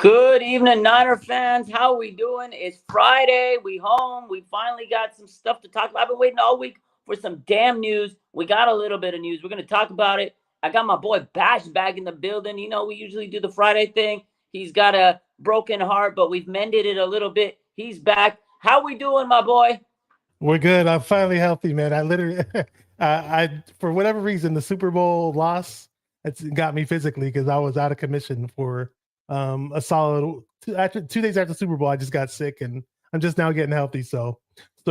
Good evening, Niner fans. How we doing? It's Friday. We home. We finally got some stuff to talk about. I've been waiting all week for some damn news. We got a little bit of news. We're going to talk about it. I got my boy Bash back in the building. You know, we usually do the Friday thing. He's got a broken heart, but we've mended it a little bit. He's back. How we doing, my boy? We're good. I'm finally healthy, man. I literally, I for whatever reason, the Super Bowl loss it's got me physically because I was out of commission for a solid after 2 days after Super Bowl. I just got sick and I'm just now getting healthy. So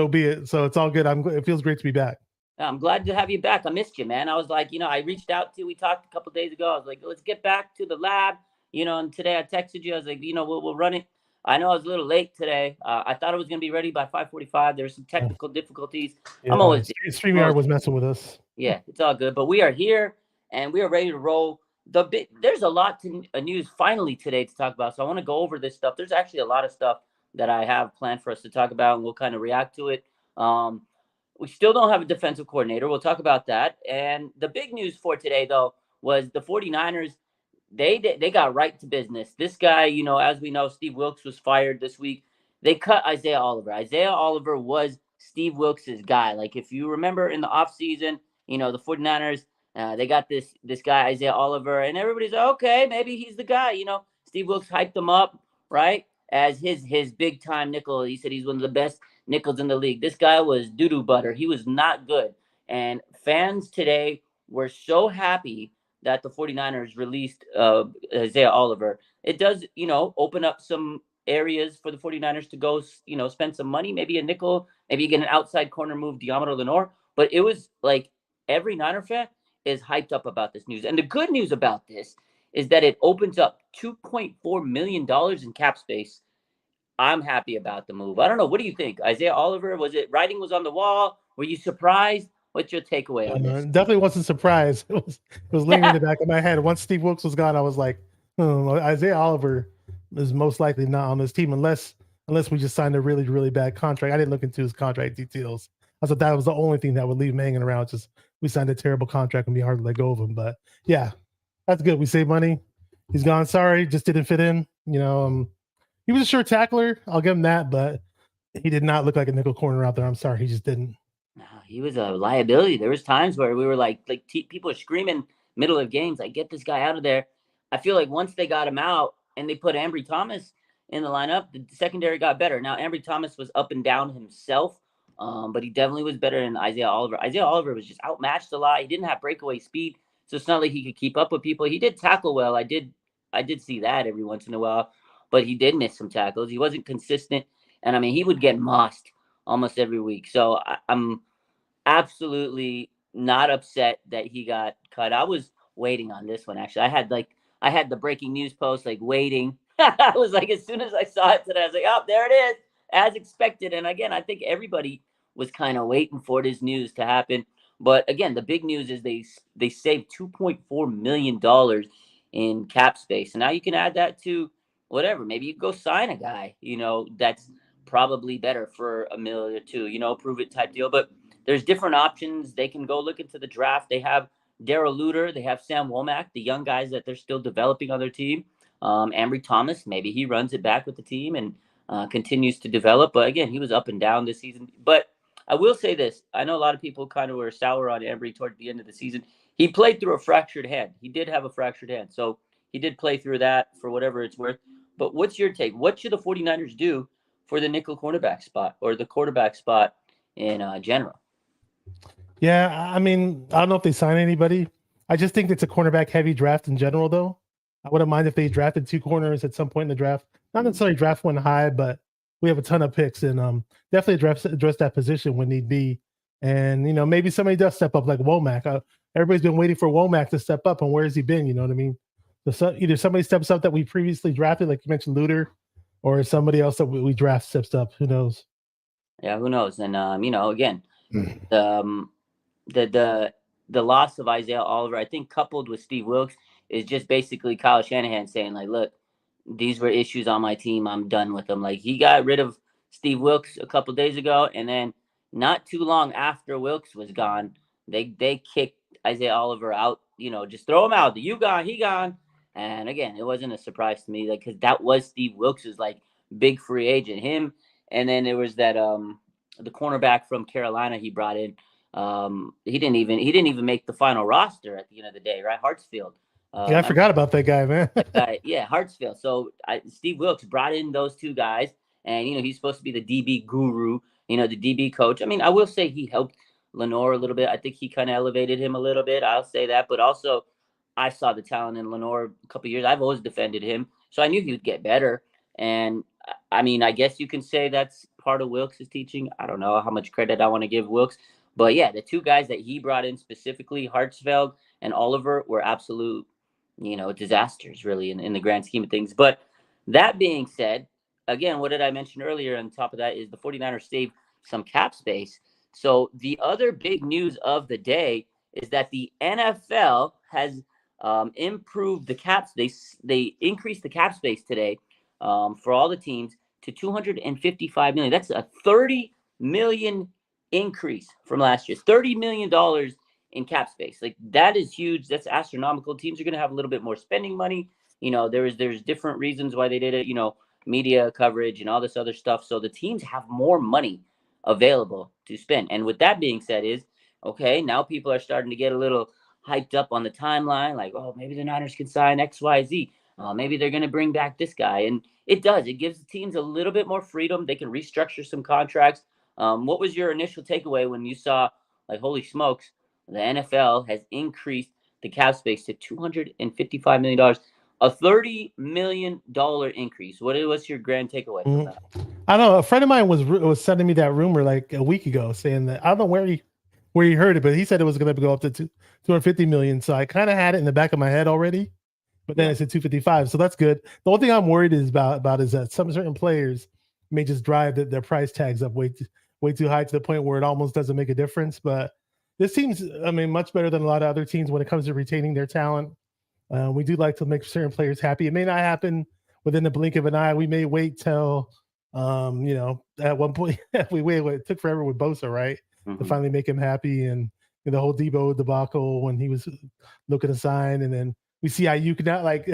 be it. So it's all good. It feels great to be back. I'm glad to have you back. I missed you, man. I was like, I reached out to, we talked a couple days ago. I was like, let's get back to the lab, and today I texted you. I was like, we'll run it. I know I was a little late today. I thought it was going to be ready by 5:45. There were some technical difficulties. Yeah, I'm always StreamYard was messing with us. Yeah, it's all good. But we are here and we are ready to roll. There's a lot to news finally today to talk about. So I want to go over this stuff. There's actually a lot of stuff that I have planned for us to talk about, and we'll kind of react to it. We still don't have a defensive coordinator. We'll talk about that. And the big news for today, though, was the 49ers. They got right to business. This guy, as we know, Steve Wilks was fired this week. They cut Isaiah Oliver. Isaiah Oliver was Steve Wilks' guy. Like, if you remember in the offseason, the 49ers, they got this guy, Isaiah Oliver, and everybody's like, okay, maybe he's the guy. Steve Wilks hyped him up, right, as his big-time nickel. He said he's one of the best nickels in the league. This guy was doo-doo butter. He was not good. And fans today were so happy that the 49ers released Isaiah Oliver. It does, open up some areas for the 49ers to go, spend some money, maybe a nickel, maybe you get an outside corner move, Diamante Lenore. But it was like every Niner fan is hyped up about this news. And the good news about this is that it opens up $2.4 million in cap space. I'm happy about the move. I don't know. What do you think? Isaiah Oliver, writing was on the wall? Were you surprised? What's your takeaway on this? Definitely wasn't surprised. It was lingering in the back of my head. Once Steve Wilks was gone, I was like, Isaiah Oliver is most likely not on this team unless we just signed a really, really bad contract. I didn't look into his contract details. I thought that was the only thing that would leave him hanging around. Just we signed a terrible contract and be hard to let go of him. But yeah, that's good. We saved money. He's gone. Sorry, just didn't fit in. He was a sure tackler. I'll give him that, but he did not look like a nickel corner out there. I'm sorry, he just didn't. No, he was a liability. There was times where we were like people were screaming middle of games, like, get this guy out of there. I feel like once they got him out and they put Ambry Thomas in the lineup, the secondary got better. Now, Ambry Thomas was up and down himself, but he definitely was better than Isaiah Oliver. Isaiah Oliver was just outmatched a lot. He didn't have breakaway speed, so it's not like he could keep up with people. He did tackle well. I did see that every once in a while, but he did miss some tackles. He wasn't consistent, and I mean, he would get mossed almost every week. So I'm absolutely not upset that he got cut. I was waiting on this one, actually. I had the breaking news post, like, waiting. I was like, as soon as I saw it today, I was like, oh, there it is, as expected. And again, I think everybody was kind of waiting for this news to happen. But again, the big news is they saved $2.4 million in cap space. And now you can add that to whatever. Maybe you go sign a guy, that's probably better for $1 million or $2 million, prove it type deal. But there's different options. They can go look into the draft. They have Darrell Luter. They have Sam Womack, the young guys that they're still developing on their team. Ambry Thomas, maybe he runs it back with the team and continues to develop. But again, he was up and down this season. But I will say this. I know a lot of people kind of were sour on Ambry toward the end of the season. He played through a fractured hand. He did have a fractured hand. So he did play through that for whatever it's worth. But what's your take? What should the 49ers do for the nickel cornerback spot or the quarterback spot in general? Yeah, I mean, I don't know if they sign anybody. I just think it's a cornerback heavy draft in general, though. I wouldn't mind if they drafted 2 corners at some point in the draft. Not necessarily draft one high, but we have a ton of picks and definitely address that position when need be. And, maybe somebody does step up like Womack. Everybody's been waiting for Womack to step up, and where has he been? You know what I mean? So either somebody steps up that we previously drafted, like you mentioned, Luter, or somebody else that we draft steps up. Who knows? Yeah, who knows? And, again, the loss of Isaiah Oliver, I think, coupled with Steve Wilks, is just basically Kyle Shanahan saying, like, look, these were issues on my team. I'm done with them. Like, he got rid of Steve Wilks a couple days ago, and then not too long after Wilks was gone, they kicked Isaiah Oliver out. Just throw him out. You gone, he gone. And again, it wasn't a surprise to me, like, because that was Steve Wilks's like big free agent. Him, and then there was that the cornerback from Carolina he brought in. He didn't even make the final roster at the end of the day, right? Hartsfield. Yeah, I I forgot about that guy, man. yeah, Hartsfield. So Steve Wilkes brought in those two guys, and he's supposed to be the DB guru, the DB coach. I mean, I will say he helped Lenore a little bit. I think he kind of elevated him a little bit. I'll say that, but also I saw the talent in Lenore a couple years. I've always defended him, so I knew he would get better. And I mean, I guess you can say that's part of Wilkes' teaching. I don't know how much credit I want to give Wilkes, but yeah, the two guys that he brought in specifically, Hartsfeld and Oliver, were absolute disasters really in the grand scheme of things. But that being said, again, what did I mention earlier on top of that is the 49ers saved some cap space. So the other big news of the day is that the NFL has improved the caps. They increased the cap space today for all the teams to 255 million. That's a 30 million increase from last year. $30 million in cap space. Like, that is huge. That's astronomical. Teams are going to have a little bit more spending money. There's different reasons why they did it, media coverage and all this other stuff. So the teams have more money available to spend. And with that being said is, okay, now people are starting to get a little hyped up on the timeline. Like, oh, maybe the Niners can sign XYZ. Maybe they're going to bring back this guy. And it does. It gives the teams a little bit more freedom. They can restructure some contracts. What was your initial takeaway when you saw, like, holy smokes, the NFL has increased the cap space to $255 million, a $30 million increase. What's your grand takeaway from that? I don't know. A friend of mine was sending me that rumor like a week ago, saying that I don't know where he heard it, but he said it was going to go up to 250 million. So I kind of had it in the back of my head already, but then it said 255. So that's good. The only thing I'm worried is about is that some certain players may just drive their price tags up way too high to the point where it almost doesn't make a difference. But this team's, I mean, much better than a lot of other teams when it comes to retaining their talent. We do like to make certain players happy. It may not happen within the blink of an eye. We may wait till, at one point we waited. It took forever with Bosa, right, to finally make him happy, and the whole Debo debacle when he was looking to sign, and then we see Ayuk now, like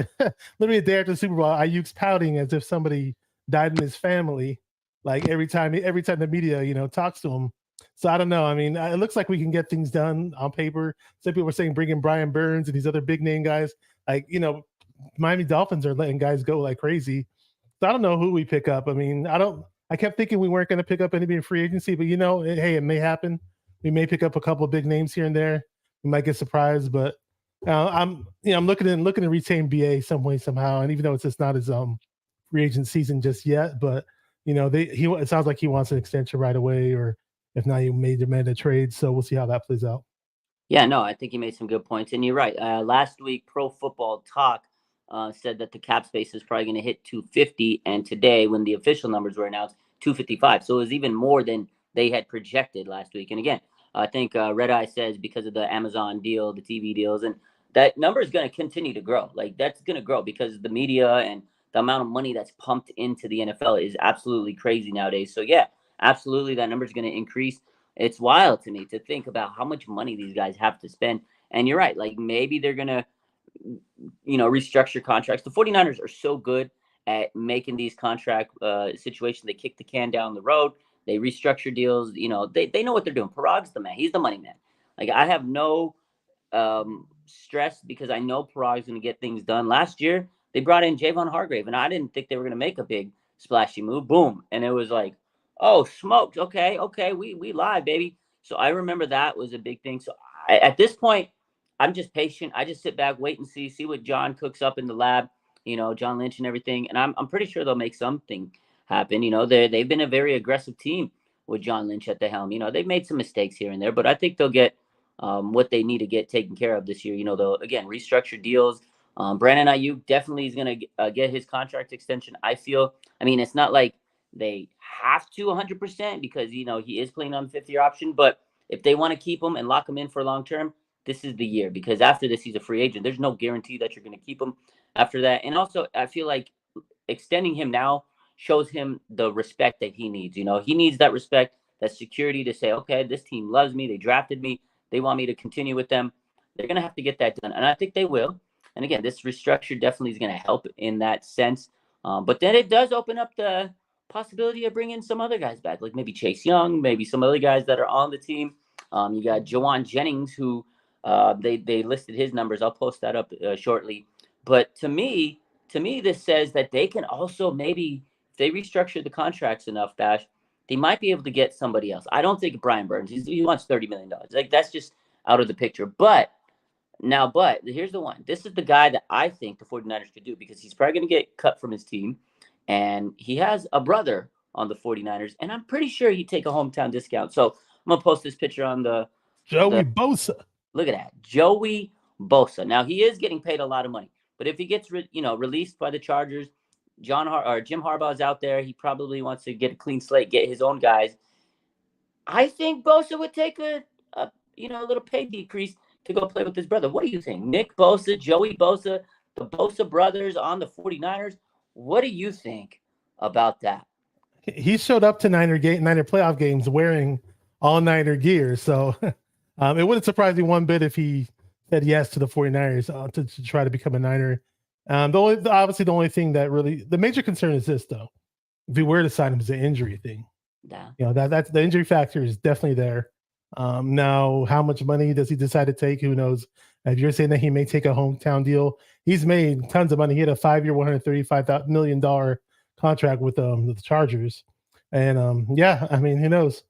literally a day after the Super Bowl, Ayuk's pouting as if somebody died in his family, like every time the media talks to him. So I don't know. I mean, it looks like we can get things done on paper. Some people were saying bring in Brian Burns and these other big name guys. Like, Miami Dolphins are letting guys go like crazy. So I don't know who we pick up. I mean, I kept thinking we weren't going to pick up anybody in free agency, but hey, it may happen. We may pick up a couple of big names here and there. We might get surprised, but I'm looking to retain BA some way, somehow. And even though it's just not his free agent season just yet, but it sounds like he wants an extension right away, or if not, he may demand a trade. So we'll see how that plays out. Yeah, no, I think you made some good points, and you're right. Last week, Pro Football Talk said that the cap space is probably going to hit 250, and today, when the official numbers were announced, 255. So it was even more than they had projected last week. And again, I think Red Eye says because of the Amazon deal, the TV deals, and that number is going to continue to grow. Like, that's going to grow because the media and the amount of money that's pumped into the NFL is absolutely crazy nowadays. So yeah, absolutely, that number is going to increase. It's wild to me to think about how much money these guys have to spend. And you're right, like maybe they're going to, restructure contracts. The 49ers are so good at making these contract situations. They kick the can down the road. They restructure deals. They know what they're doing. Parag's the man. He's the money man. Like, I have no stress because I know Parag's going to get things done. Last year, they brought in Javon Hargrave, and I didn't think they were going to make a big splashy move. Boom. And it was like, oh, smoked. Okay, we live, baby. So I remember that was a big thing. So at this point, I'm just patient. I just sit back, wait and see what John cooks up in the lab, John Lynch and everything. And I'm pretty sure they'll make something happen. They've been a very aggressive team with John Lynch at the helm. They've made some mistakes here and there, but I think they'll get what they need to get taken care of this year. They'll, again, restructure deals. Brandon Ayuk definitely is going to get his contract extension, I feel. I mean, it's not like they have to 100% because, he is playing on the fifth-year option. But if they want to keep him and lock him in for long term, this is the year, because after this, he's a free agent. There's no guarantee that you're going to keep him after that. And also, I feel like extending him now shows him the respect that he needs. He needs that respect, that security to say, okay, this team loves me. They drafted me. They want me to continue with them. They're going to have to get that done. And I think they will. And again, this restructure definitely is going to help in that sense. But then it does open up the possibility of bringing some other guys back, like maybe Chase Young, maybe some other guys that are on the team. You got Jawan Jennings, who they listed his numbers. I'll post that up shortly. But to me, this says that they can also maybe, if they restructure the contracts enough, Bash, they might be able to get somebody else. I don't think Brian Burns. He wants $30 million. Like, that's just out of the picture. But here's the one. This is the guy that I think the 49ers could do, because he's probably going to get cut from his team. And he has a brother on the 49ers. And I'm pretty sure he'd take a hometown discount. So I'm going to post this picture on Joey Bosa. Look at that. Joey Bosa. Now, he is getting paid a lot of money. But if he gets released by the Chargers, Jim Harbaugh's out there. He probably wants to get a clean slate, get his own guys. I think Bosa would take a little pay decrease to go play with his brother. What do you think? Nick Bosa, Joey Bosa, the Bosa brothers on the 49ers. What do you think about that? He showed up to Niner playoff games wearing all Niner gear. So it wouldn't surprise me one bit if he said yes to the 49ers to try to become a Niner. The only thing that really, the major concern is this, though. If we were to sign him, is the injury thing. Yeah. That's the injury factor is definitely there. Now, how much money does he decide to take? Who knows? If you're saying that he may take a hometown deal, he's made tons of money. He had a 5-year, $135 million contract with the Chargers. And who knows?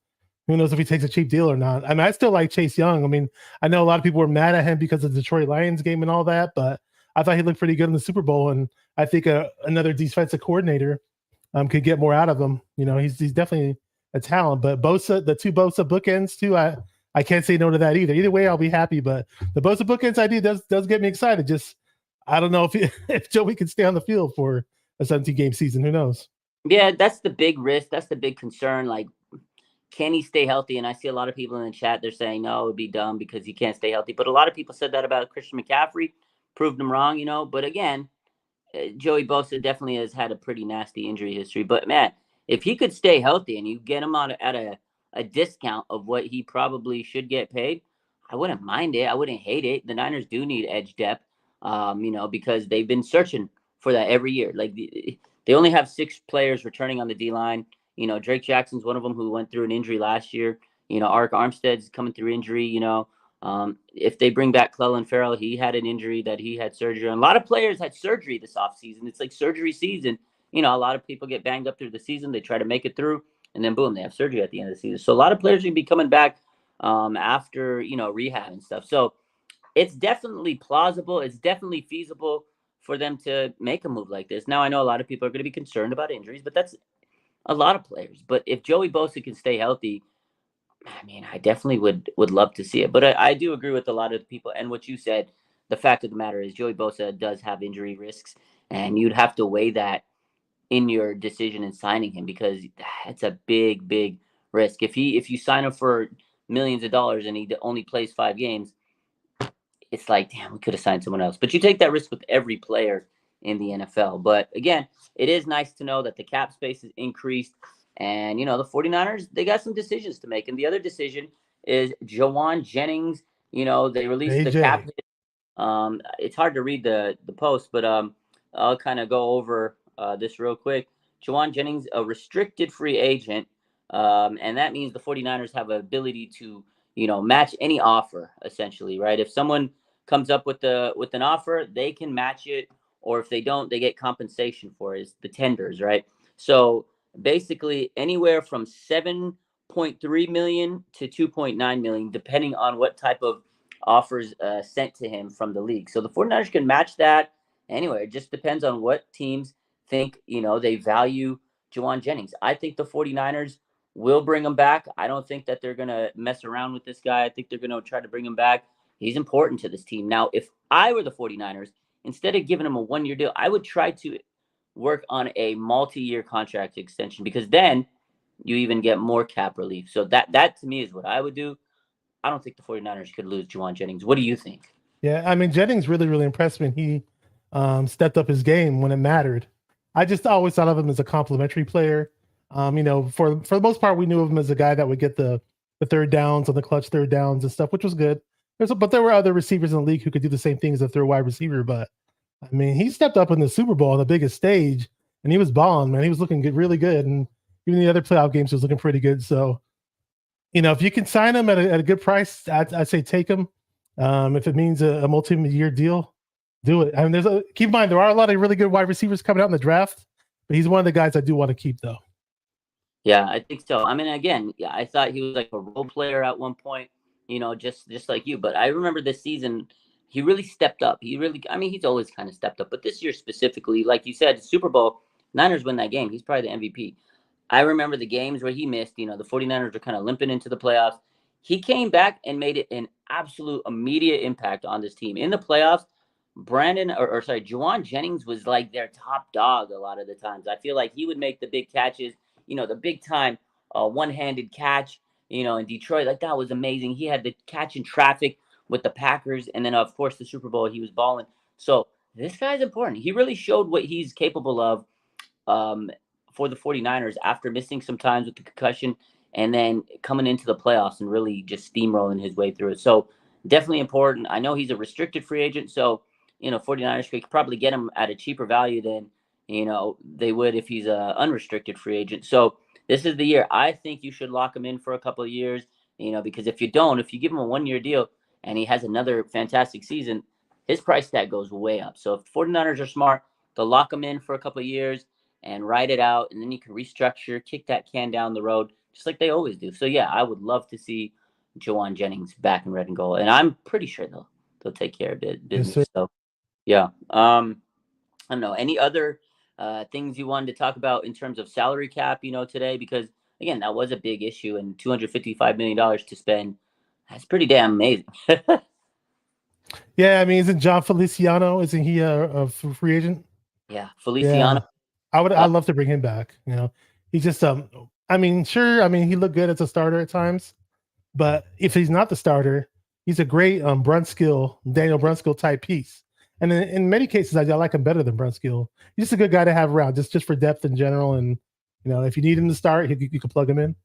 Who knows if he takes a cheap deal or not? I mean, I still like Chase Young. I mean, I know a lot of people were mad at him because of the Detroit Lions game and all that, but I thought he looked pretty good in the Super Bowl. And I think another defensive coordinator could get more out of him. He's definitely a talent. But Bosa, the two Bosa bookends too, I can't say no to that either. Either way, I'll be happy. But the Bosa bookends idea does get me excited. Just I don't know if Joey can stay on the field for a 17-game season. Who knows? Yeah, that's the big risk. That's the big concern. Like, can he stay healthy? And I see a lot of people in the chat, they're saying, no, it would be dumb because he can't stay healthy. But a lot of people said that about Christian McCaffrey, proved them wrong, But again, Joey Bosa definitely has had a pretty nasty injury history. But, man, if he could stay healthy and you get him at a discount of what he probably should get paid, I wouldn't mind it. I wouldn't hate it. The Niners do need edge depth, because they've been searching for that every year. Like, they only have 6 players returning on the D-line. Drake Jackson's one of them who went through an injury last year. Arik Armstead's coming through injury. If they bring back Clelin Ferrell, he had an injury that he had surgery on. A lot of players had surgery this offseason. It's like surgery season. A lot of people get banged up through the season. They try to make it through, and then boom, they have surgery at the end of the season. So a lot of players will be coming back after, rehab and stuff. So it's definitely plausible. It's definitely feasible for them to make a move like this. Now, I know a lot of people are going to be concerned about injuries, but that's a lot of players. But if Joey Bosa can stay healthy, I mean, I definitely would love to see it. But I do agree with a lot of the people. And what you said, the fact of the matter is Joey Bosa does have injury risks, and you'd have to weigh that in your decision in signing him, because it's a big, big risk. If you sign him for millions of dollars and he only plays 5 games, it's like, damn, we could have signed someone else. But you take that risk with every player in the NFL. But again, it is nice to know that the cap space is increased. And, the 49ers, they got some decisions to make. And the other decision is Jawan Jennings. They released the cap hit. It's hard to read the post, but I'll kind of go over this real quick. Jawan Jennings, a restricted free agent. And that means the 49ers have an ability to, match any offer, essentially, right? If someone comes up with an offer, they can match it. Or if they don't, they get compensation for it. It's the tenders, right? So basically anywhere from $7.3 million to $2.9 million, depending on what type of offers sent to him from the league. So the 49ers can match that anywhere. It just depends on what teams think, they value Jawan Jennings. I think the 49ers will bring him back. I don't think that they're going to mess around with this guy. I think they're going to try to bring him back. He's important to this team. Now, if I were the 49ers, instead of giving him a 1-year deal, I would try to work on a multi-year contract extension, because then you even get more cap relief. So that to me is what I would do. I don't think the 49ers could lose Jawan Jennings. What do you think? Yeah, I mean, Jennings really, really impressed me. He stepped up his game when it mattered. I just always thought of him as a complimentary player. For the most part, we knew of him as a guy that would get the third downs on the clutch third downs and stuff, which was good. But there were other receivers in the league who could do the same thing as a third wide receiver. But I mean, he stepped up in the Super Bowl on the biggest stage, and he was balling, man. He was looking good, really good, and even the other playoff games he was looking pretty good. So, if you can sign him at a good price, I'd say take him. If it means a multi-year deal, do it. I mean, keep in mind there are a lot of really good wide receivers coming out in the draft, but he's one of the guys I do want to keep, though. Yeah, I think so. I mean, again, yeah, I thought he was like a role player at one point, just like you. But I remember this season, he really stepped up. I mean, he's always kind of stepped up. But this year specifically, like you said, Super Bowl, Niners win that game. He's probably the MVP. I remember the games where he missed. The 49ers were kind of limping into the playoffs. He came back and made it an absolute immediate impact on this team. In the playoffs, Juwan Jennings was like their top dog a lot of the times. I feel like he would make the big catches, the big time one-handed catch, in Detroit. Like, that was amazing. He had the catch in traffic with the Packers. And then, of course, the Super Bowl, he was balling. So this guy's important. He really showed what he's capable of for the 49ers after missing some times with the concussion and then coming into the playoffs and really just steamrolling his way through it. So definitely important. I know he's a restricted free agent, so 49ers could probably get him at a cheaper value than they would if he's a unrestricted free agent. So this is the year. I think you should lock him in for a couple of years, because if you give him a 1-year deal and he has another fantastic season, his price tag goes way up. So if the 49ers are smart, they'll lock him in for a couple of years and ride it out, and then you can restructure, kick that can down the road, just like they always do. So yeah, I would love to see Juwan Jennings back in red and gold, and I'm pretty sure they'll take care of business. Yes, so yeah, I don't know, any other things you wanted to talk about in terms of salary cap, today, because again, that was a big issue, and $255 million to spend. That's pretty damn amazing. Yeah, I mean, isn't John Feliciano? Isn't he a free agent? Yeah, Feliciano. Yeah, I'd love to bring him back. He's just I mean, sure. I mean, he looked good as a starter at times, but if he's not the starter, he's a great Daniel Brunskill type piece. And in many cases, I like him better than Brunskill. He's just a good guy to have around, just for depth in general. And if you need him to start, you can plug him in.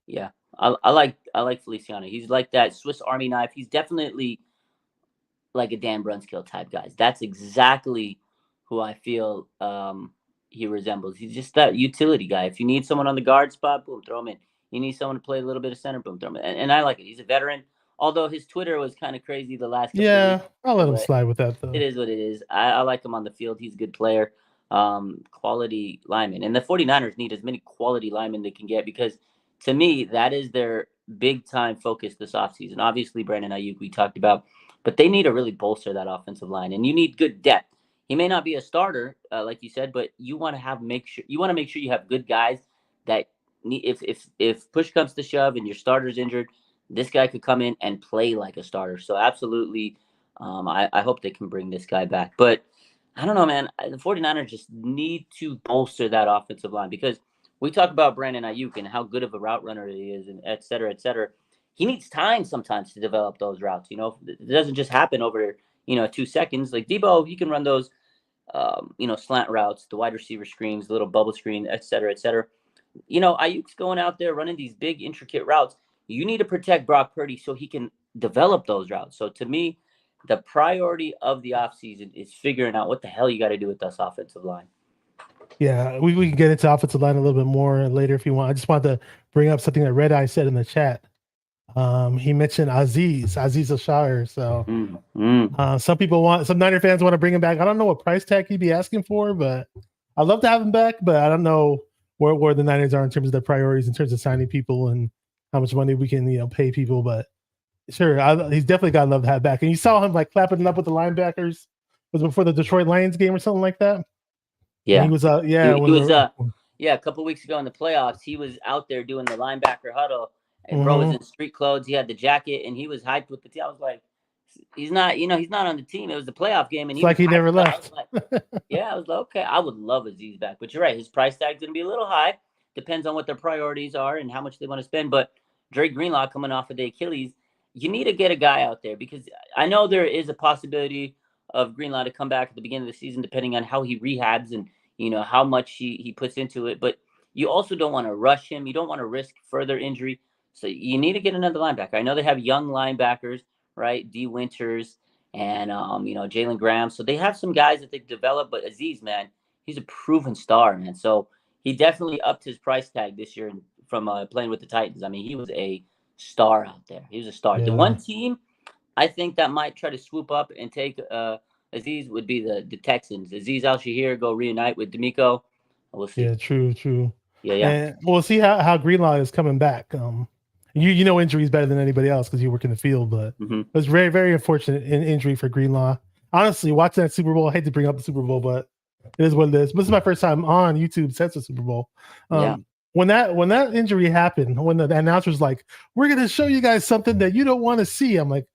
Yeah, I like Feliciano. He's like that Swiss Army knife. He's definitely like a Dan Brunskill type guy. That's exactly who I feel he resembles. He's just that utility guy. If you need someone on the guard spot, boom, throw him in. You need someone to play a little bit of center, boom, throw him in. And I like it. He's a veteran. Although his Twitter was kind of crazy the last couple of weeks. I'll let him slide with that, though. It is what it is. I like him on the field. He's a good player. Quality lineman. And the 49ers need as many quality linemen they can get, because to me, that is their big time focus this offseason. Obviously, Brandon Ayuk, we talked about, but they need to really bolster that offensive line, and you need good depth. He may not be a starter, like you said, but you want to make sure you have good guys that need, if push comes to shove and your starter's injured, this guy could come in and play like a starter. So absolutely, I hope they can bring this guy back. But I don't know, man. The 49ers just need to bolster that offensive line, because we talk about Brandon Ayuk and how good of a route runner he is, and et cetera, et cetera. He needs time sometimes to develop those routes. It doesn't just happen over 2 seconds. Like Debo, he can run those slant routes, the wide receiver screens, the little bubble screen, et cetera, et cetera. Ayuk's going out there running these big intricate routes. You need to protect Brock Purdy so he can develop those routes. So to me, the priority of the offseason is figuring out what the hell you got to do with this offensive line. Yeah, we can get into offensive line a little bit more later if you want. I just wanted to bring up something that Red Eye said in the chat. He mentioned Aziz Ashar. So some Niner fans want to bring him back. I don't know what price tag he'd be asking for, but I'd love to have him back. But I don't know where the Niners are in terms of their priorities, in terms of signing people and how much money we can pay people. But sure, he's definitely got to love to have back. And you saw him like clapping up with the linebackers. Was it before the Detroit Lions game or something like that? Yeah, and he was a couple weeks ago in the playoffs. He was out there doing the linebacker huddle. And bro was in street clothes. He had the jacket, and he was hyped with the team. I was like, he's not on the team. It was the playoff game, and he never left. I was like, okay, I would love Aziz back. But you're right, his price tag's going to be a little high. Depends on what their priorities are and how much they want to spend. But Dre Greenlaw coming off of the Achilles, you need to get a guy out there, because I know there is a possibility of Greenlaw to come back at the beginning of the season, depending on how he rehabs and how much he puts into it. But you also don't want to rush him. You don't want to risk further injury. So you need to get another linebacker. I know they have young linebackers, right? D. Winters, and Jalen Graham. So they have some guys that they developed, but Aziz, man, he's a proven star, man. So he definitely upped his price tag this year from playing with the Titans. I mean, he was a star out there. He was a star. The Yeah. one team I think that might try to swoop up and take Aziz would be the Texans. Aziz Al Shahir go reunite with D'Amico. We'll see. Yeah, true. Yeah, yeah. And we'll see how Greenlaw is coming back. You know injuries better than anybody else because you work in the field, but Mm-hmm. it was very, very unfortunate injury for Greenlaw. Honestly, watching that Super Bowl, I hate to bring up the Super Bowl, but it is what it is. This is my first time on YouTube since the Super Bowl. Yeah. When that injury happened, when the announcer's like, "We're gonna show you guys something that you don't want to see," I'm like,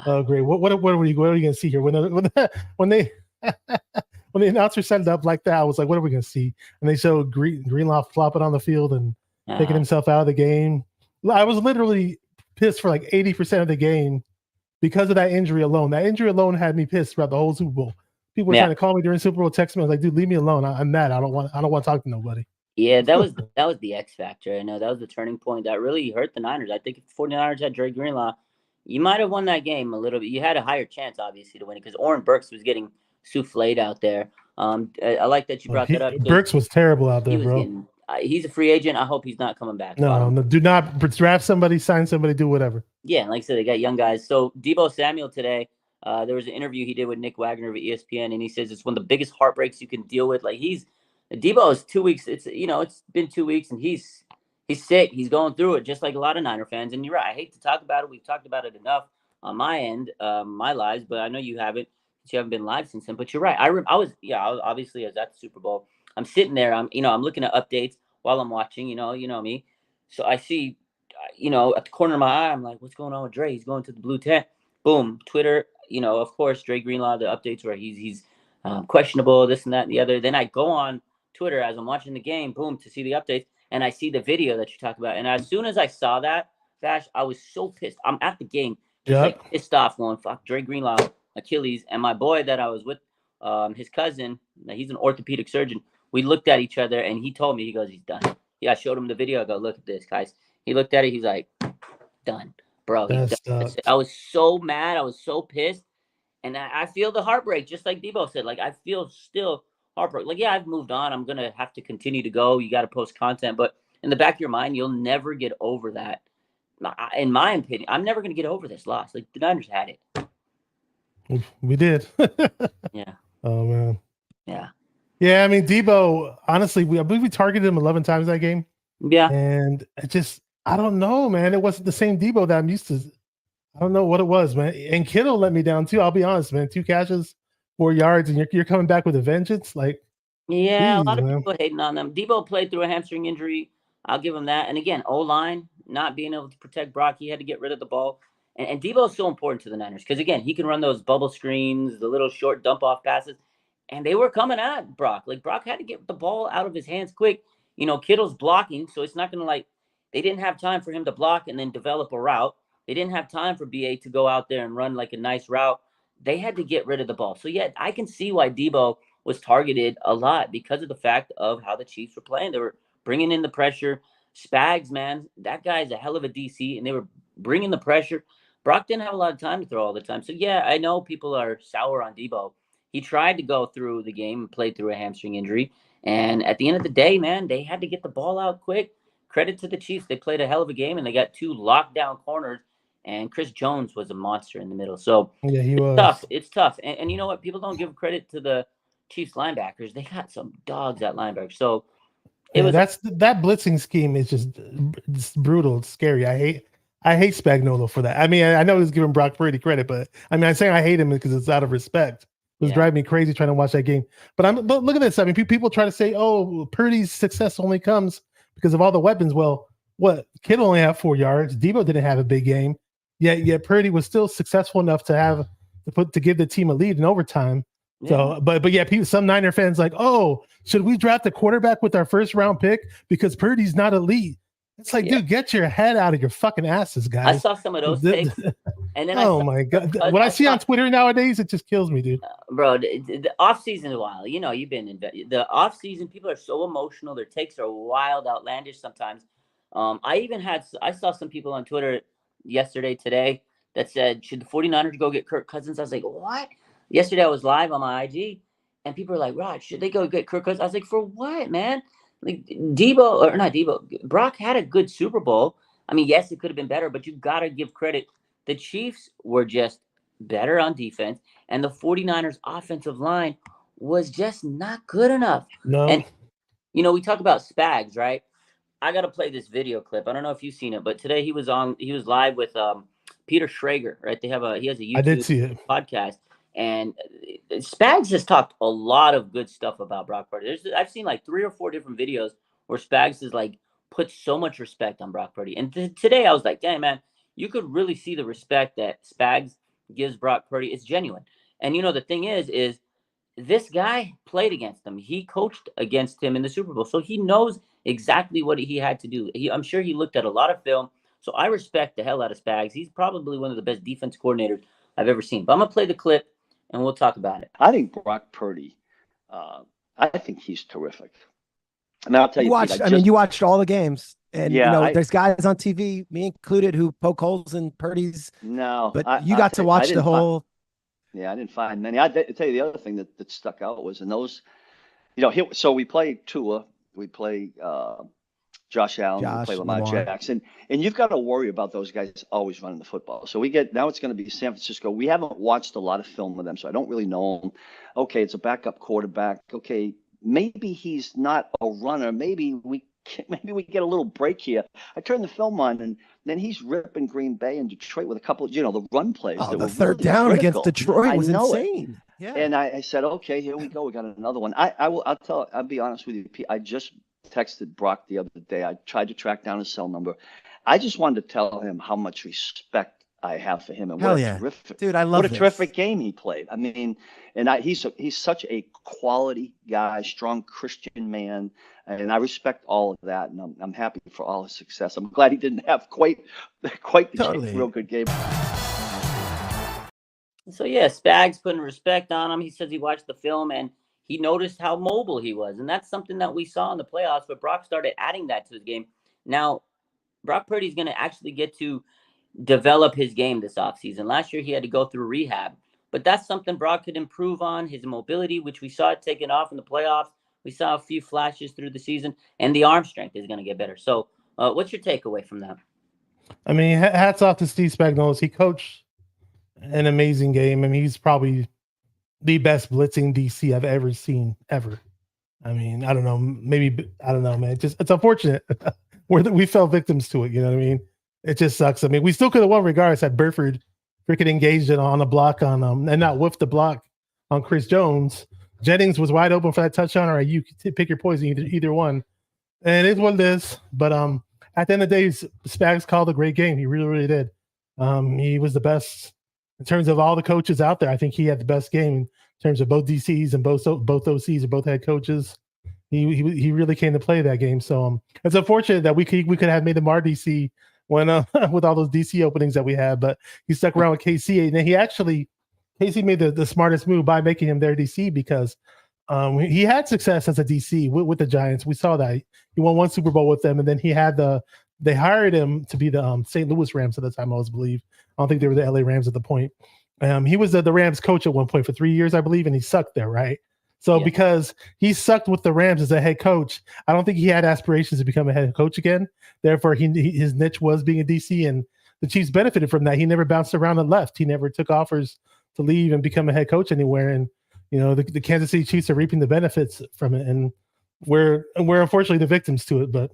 "Oh, great! What are you gonna see here?" When they when the announcer set it up like that, I was like, "What are we gonna see?" And they showed Greenlaw flopping on the field and taking himself out of the game. I was literally pissed for like 80% of the game because of that injury alone. That injury alone had me pissed throughout the whole Super Bowl. People were trying to call me during Super Bowl, text me. I was like, "Dude, leave me alone. I'm mad. I don't want to talk to nobody." Yeah, that was the X factor. I know that was the turning point that really hurt the Niners. I think if the 49ers had Dre Greenlaw, you might have won that game a little bit. You had a higher chance, obviously, to win it because Oren Burks was getting souffled out there. I like that you brought that up. Burks was terrible out there, bro. He's a free agent. I hope he's not coming back. No, do not draft somebody, sign somebody, do whatever. Yeah, and like I said, they got young guys. So Deebo Samuel today, there was an interview he did with Nick Wagner of ESPN, and he says it's one of the biggest heartbreaks you can deal with. Like Deebo is 2 weeks. It's been 2 weeks, and he's sick. He's going through it, just like a lot of Niner fans. And you're right. I hate to talk about it. We've talked about it enough on my end, my lives, but I know you haven't. You haven't been live since then. But you're right. I was obviously I was at the Super Bowl. I'm sitting there. I'm looking at updates while I'm watching. You know me. So I see, at the corner of my eye, I'm like, what's going on with Dre? He's going to the blue tent. Boom, Twitter. Of course, Dre Greenlaw. The updates where he's questionable, this and that and the other. Then I go on Twitter as I'm watching the game, boom, to see the updates, and I see the video that you talk about. And as soon as I saw that, Vash, I was so pissed. I'm at the game, just like pissed off, going, fuck, Dre Greenlaw, Achilles. And my boy that I was with, his cousin, he's an orthopedic surgeon. We looked at each other, and he told me, he goes, he's done. Yeah, I showed him the video. I go, look at this, guys. He looked at it. He's like, done, bro. He's done. I was so mad. I was so pissed. And I feel the heartbreak, just like Deebo said. Like, I feel still heartbreak. Like, yeah, I've moved on. I'm going to have to continue to go. You got to post content. But in the back of your mind, you'll never get over that. In my opinion, I'm never going to get over this loss. Like, the Niners had it. We did. Yeah. Oh, man. Yeah. Yeah, I mean, Deebo, honestly, I believe we targeted him 11 times that game. Yeah. And I don't know, man. It wasn't the same Deebo that I'm used to. I don't know what it was, man. And Kittle let me down too. I'll be honest, man. 2 catches, 4 yards, and you're coming back with a vengeance. Like, yeah, geez, a lot of people hating on them. Deebo played through a hamstring injury. I'll give him that. And again, O-line not being able to protect Brock. He had to get rid of the ball. And Deebo is so important to the Niners because again, he can run those bubble screens, the little short dump off passes, and they were coming at Brock. Like Brock had to get the ball out of his hands quick. Kittle's blocking, so it's not going to they didn't have time for him to block and then develop a route. They didn't have time for BA to go out there and run like a nice route. They had to get rid of the ball. So, yeah, I can see why Deebo was targeted a lot because of the fact of how the Chiefs were playing. They were bringing in the pressure. Spags, man, that guy's a hell of a DC, and they were bringing the pressure. Brock didn't have a lot of time to throw all the time. So, yeah, I know people are sour on Deebo. He tried to go through the game and played through a hamstring injury. And at the end of the day, man, they had to get the ball out quick. Credit to the Chiefs. They played a hell of a game, and they got 2 lockdown corners. And Chris Jones was a monster in the middle. So yeah, he was tough. It's tough. And you know what? People don't give credit to the Chiefs linebackers. They got some dogs at linebacker. So that blitzing scheme is just brutal. It's scary. I hate Spagnuolo for that. I mean, I know he's giving Brock Purdy credit, but I mean, I'm saying I hate him because it's out of respect. It was driving me crazy trying to watch that game. But look at this. I mean, people try to say, "Oh, Purdy's success only comes because of all the weapons." Well, what? Kittle only had 4 yards. Deebo didn't have a big game. Yet Purdy was still successful enough to give the team a lead in overtime. Yeah. So, but yeah, some Niner fans like, "Oh, should we draft a quarterback with our first round pick because Purdy's not elite?" It's like, dude, get your head out of your fucking asses, guys. I saw some of those takes. And then my God. What I see on Twitter nowadays, it just kills me, dude. Bro, the off-season is wild. You've been in the off-season, people are so emotional. Their takes are wild, outlandish sometimes. I saw some people on Twitter today that said, should the 49ers go get Kirk Cousins? I was like, what? Yesterday I was live on my IG, and people are like, Rod, should they go get Kirk Cousins? I was like, for what, man? Like Debo, or not Debo, Brock had a good Super Bowl. I mean, yes, it could have been better, but you got to give credit. The Chiefs were just better on defense, and the 49ers offensive line was just not good enough. No. And, we talk about Spags, right? I got to play this video clip. I don't know if you've seen it, but today he was live with Peter Schrager, right? He has a YouTube I did see it. podcast, and Spags has talked a lot of good stuff about Brock Purdy. I've seen like 3 or 4 different videos where Spags has like put so much respect on Brock Purdy. And today I was like, dang, man, you could really see the respect that Spags gives Brock Purdy. It's genuine. And the thing is this guy played against him. He coached against him in the Super Bowl, so he knows exactly what he had to do. I'm sure he looked at a lot of film. So I respect the hell out of Spags. He's probably one of the best defense coordinators I've ever seen. But I'm going to play the clip, and we'll talk about it. I think Brock Purdy, I think he's terrific. And I'll tell you, Pete, you watched all the games. And, there's guys on TV, me included, who poke holes in Purdy's. No. But you got to watch the whole. Yeah, I didn't find many. I'll tell you the other thing that stuck out was in those, so we play Tua, we play Josh Allen, we play Lamar Jackson, and you've got to worry about those guys always running the football. So now it's going to be San Francisco. We haven't watched a lot of film with them, so I don't really know them. Okay, it's a backup quarterback. Okay, maybe he's not a runner. Maybe we get a little break here. I turned the film on, and then he's ripping Green Bay and Detroit with a couple of, the run plays. Oh, that the were third really down critical. against Detroit was insane. Yeah. And I said, okay, here we go. We got another one. I'll be honest with you, Pete. I just texted Brock the other day. I tried to track down his cell number. I just wanted to tell him how much respect I have for him, and what a terrific, dude, I love what a terrific game he played. I mean, and he's such a quality guy, strong Christian man, and I respect all of that, and I'm happy for all his success. I'm glad he didn't have quite the real good game. So yeah, Spags putting respect on him. He says he watched the film and he noticed how mobile he was, and that's something that we saw in the playoffs. But Brock started adding that to his game. Now, Brock Purdy's going to actually get to develop his game this offseason. Last year, he had to go through rehab. But that's something Brock could improve on, his mobility, which we saw it taking off in the playoffs. We saw a few flashes through the season, and the arm strength is going to get better. So what's your takeaway from that? I mean, hats off to Steve Spagnuolo. He coached an amazing game. I mean, he's probably the best blitzing DC I've ever seen, ever. I mean, I don't know. Maybe, I don't know, man. It's unfortunate we fell victims to it. You know what I mean? It just sucks. I mean, we still could have won regardless had Burford freaking engaged it on a block on and not whiffed the block on Chris Jones. Jennings was wide open for that touchdown. All right, you pick your poison, either one. And it is what it is. But at the end of the day, Spags called a great game. He really, really did. He was the best in terms of all the coaches out there. I think he had the best game in terms of both DCs and both OCs and both head coaches. He really came to play that game. So it's unfortunate that we could have made him our DC when with all those DC openings that we had, but he stuck around with KC, and then KC made the smartest move by making him their DC because he had success as a DC with the Giants. We saw that he won 1 Super Bowl with them, and then they hired him to be the St. Louis Rams at the time, I believe. I don't think they were the LA Rams at the point. He was the Rams coach at one point for 3 years, I believe, and he sucked there, right? So because he sucked with the Rams as a head coach, I don't think he had aspirations to become a head coach again. Therefore, his niche was being a DC, and the Chiefs benefited from that. He never bounced around and left. He never took offers to leave and become a head coach anywhere. And the Kansas City Chiefs are reaping the benefits from it, and we're unfortunately the victims to it. But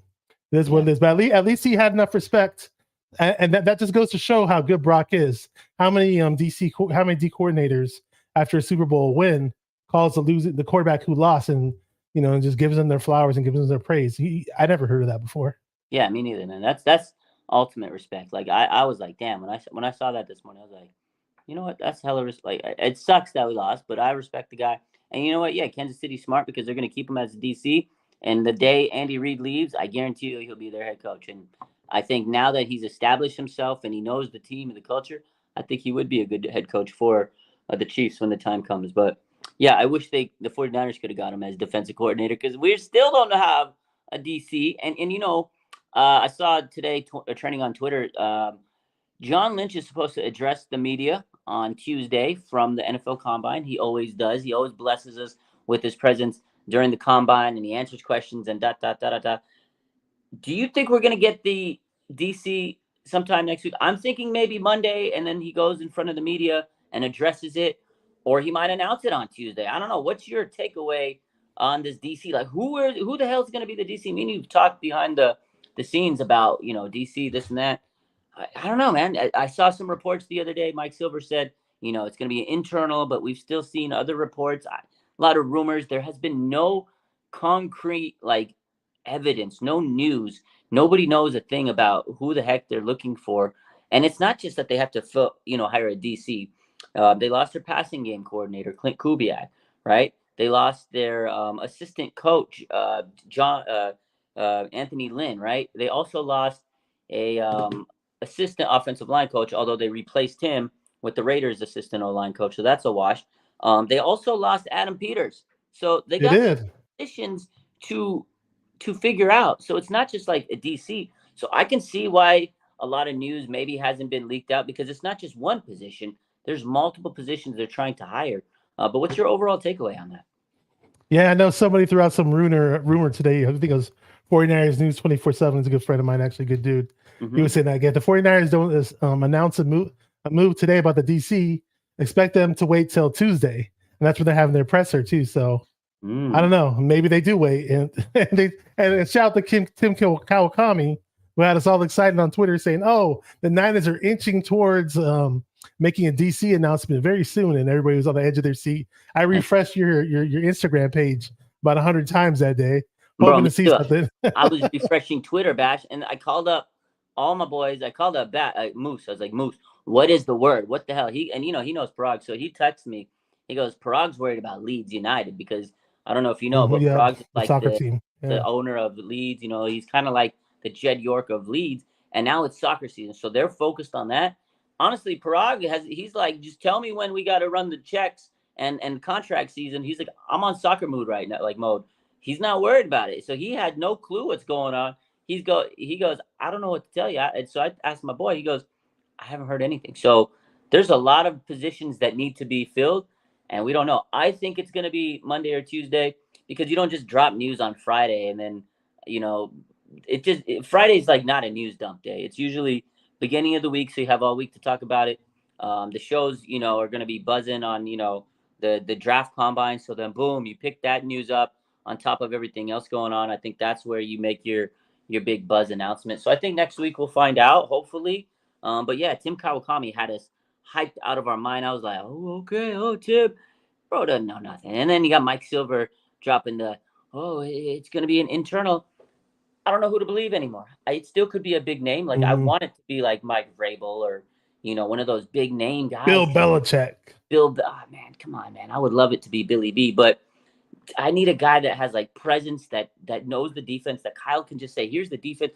it is what it is. But at least he had enough respect, and that just goes to show how good Brock is. How many D coordinators after a Super Bowl win calls the quarterback who lost, and just gives them their flowers and gives them their praise. I never heard of that before. Yeah, me neither, man. That's ultimate respect. Like I was like, damn, when I saw that this morning, I was like, you know what? That's hella respect. Like, it sucks that we lost, but I respect the guy. And you know what? Yeah, Kansas City's smart because they're going to keep him as a DC. And the day Andy Reid leaves, I guarantee you he'll be their head coach. And I think now that he's established himself and he knows the team and the culture, I think he would be a good head coach for the Chiefs when the time comes. But yeah, I wish the 49ers could have got him as defensive coordinator because we still don't have a DC. And I saw today trending on Twitter, John Lynch is supposed to address the media on Tuesday from the NFL Combine. He always does. He always blesses us with his presence during the Combine, and he answers questions and da da da da da. Do you think we're going to get the DC sometime next week? I'm thinking maybe Monday, and then he goes in front of the media and addresses it, or he might announce it on Tuesday. I don't know. What's your takeaway on this DC? Like, who the hell is going to be the DC? I mean, you've talked behind the scenes about, DC, this and that. I don't know, man. I saw some reports the other day. Mike Silver said, it's going to be internal, but we've still seen other reports, a lot of rumors. There has been no concrete, evidence, no news. Nobody knows a thing about who the heck they're looking for. And it's not just that they have to hire a DC. They lost their passing game coordinator, Clint Kubiak, right? They lost their assistant coach, Anthony Lynn, right? They also lost a assistant offensive line coach, although they replaced him with the Raiders assistant O-line coach. So that's a wash. They also lost Adam Peters. So they got positions to figure out. So it's not just like a DC. So I can see why a lot of news maybe hasn't been leaked out, because it's not just one position. There's multiple positions they're trying to hire. But what's your overall takeaway on that? Yeah, I know somebody threw out some rumor today. I think it was 49ers News 24/7 is a good friend of mine, actually a good dude. Mm-hmm. He was saying that again, the 49ers don't announce a move today about the DC. Expect them to wait till Tuesday. And that's when they're having their presser too. So I don't know. Maybe they do wait. And shout out to Tim Kawakami, who had us all excited on Twitter saying, "Oh, the Niners are inching towards making a DC announcement very soon." And everybody was on the edge of their seat. I refreshed your Instagram page about 100 times that day, hoping to see something. I was refreshing Twitter, Bash, and I called up all my boys. I called up Moose. I was like, "Moose, what is the word? What the hell?" He knows Parag, so he texts me. He goes, "Parag's worried about Leeds United because." I don't know if you know, but Parag's like the owner of Leeds. He's kind of like the Jed York of Leeds, and now it's soccer season, so they're focused on that. Honestly, Parag he's like, just tell me when we got to run the checks and contract season. He's like, I'm on soccer mood right now, mode. He's not worried about it, so he had no clue what's going on. He goes, I don't know what to tell you. And so I asked my boy. He goes, I haven't heard anything. So there's a lot of positions that need to be filled. And we don't know. I think it's going to be Monday or Tuesday, because you don't just drop news on Friday and then, Friday's like not a news dump day. It's usually beginning of the week, so you have all week to talk about it. The shows, are going to be buzzing on, the draft combine. So then, boom, you pick that news up on top of everything else going on. I think that's where you make your big buzz announcement. So I think next week we'll find out, hopefully. But yeah, Tim Kawakami had us hyped out of our mind. I was like, oh, okay, Tim. Bro doesn't know nothing. And then you got Mike Silver dropping it's going to be an internal. I don't know who to believe anymore. It still could be a big name. I want it to be like Mike Vrabel or, one of those big name guys. Bill Belichick. Man, come on, man. I would love it to be Billy B, but I need a guy that has presence, that knows the defense, that Kyle can just say, here's the defense.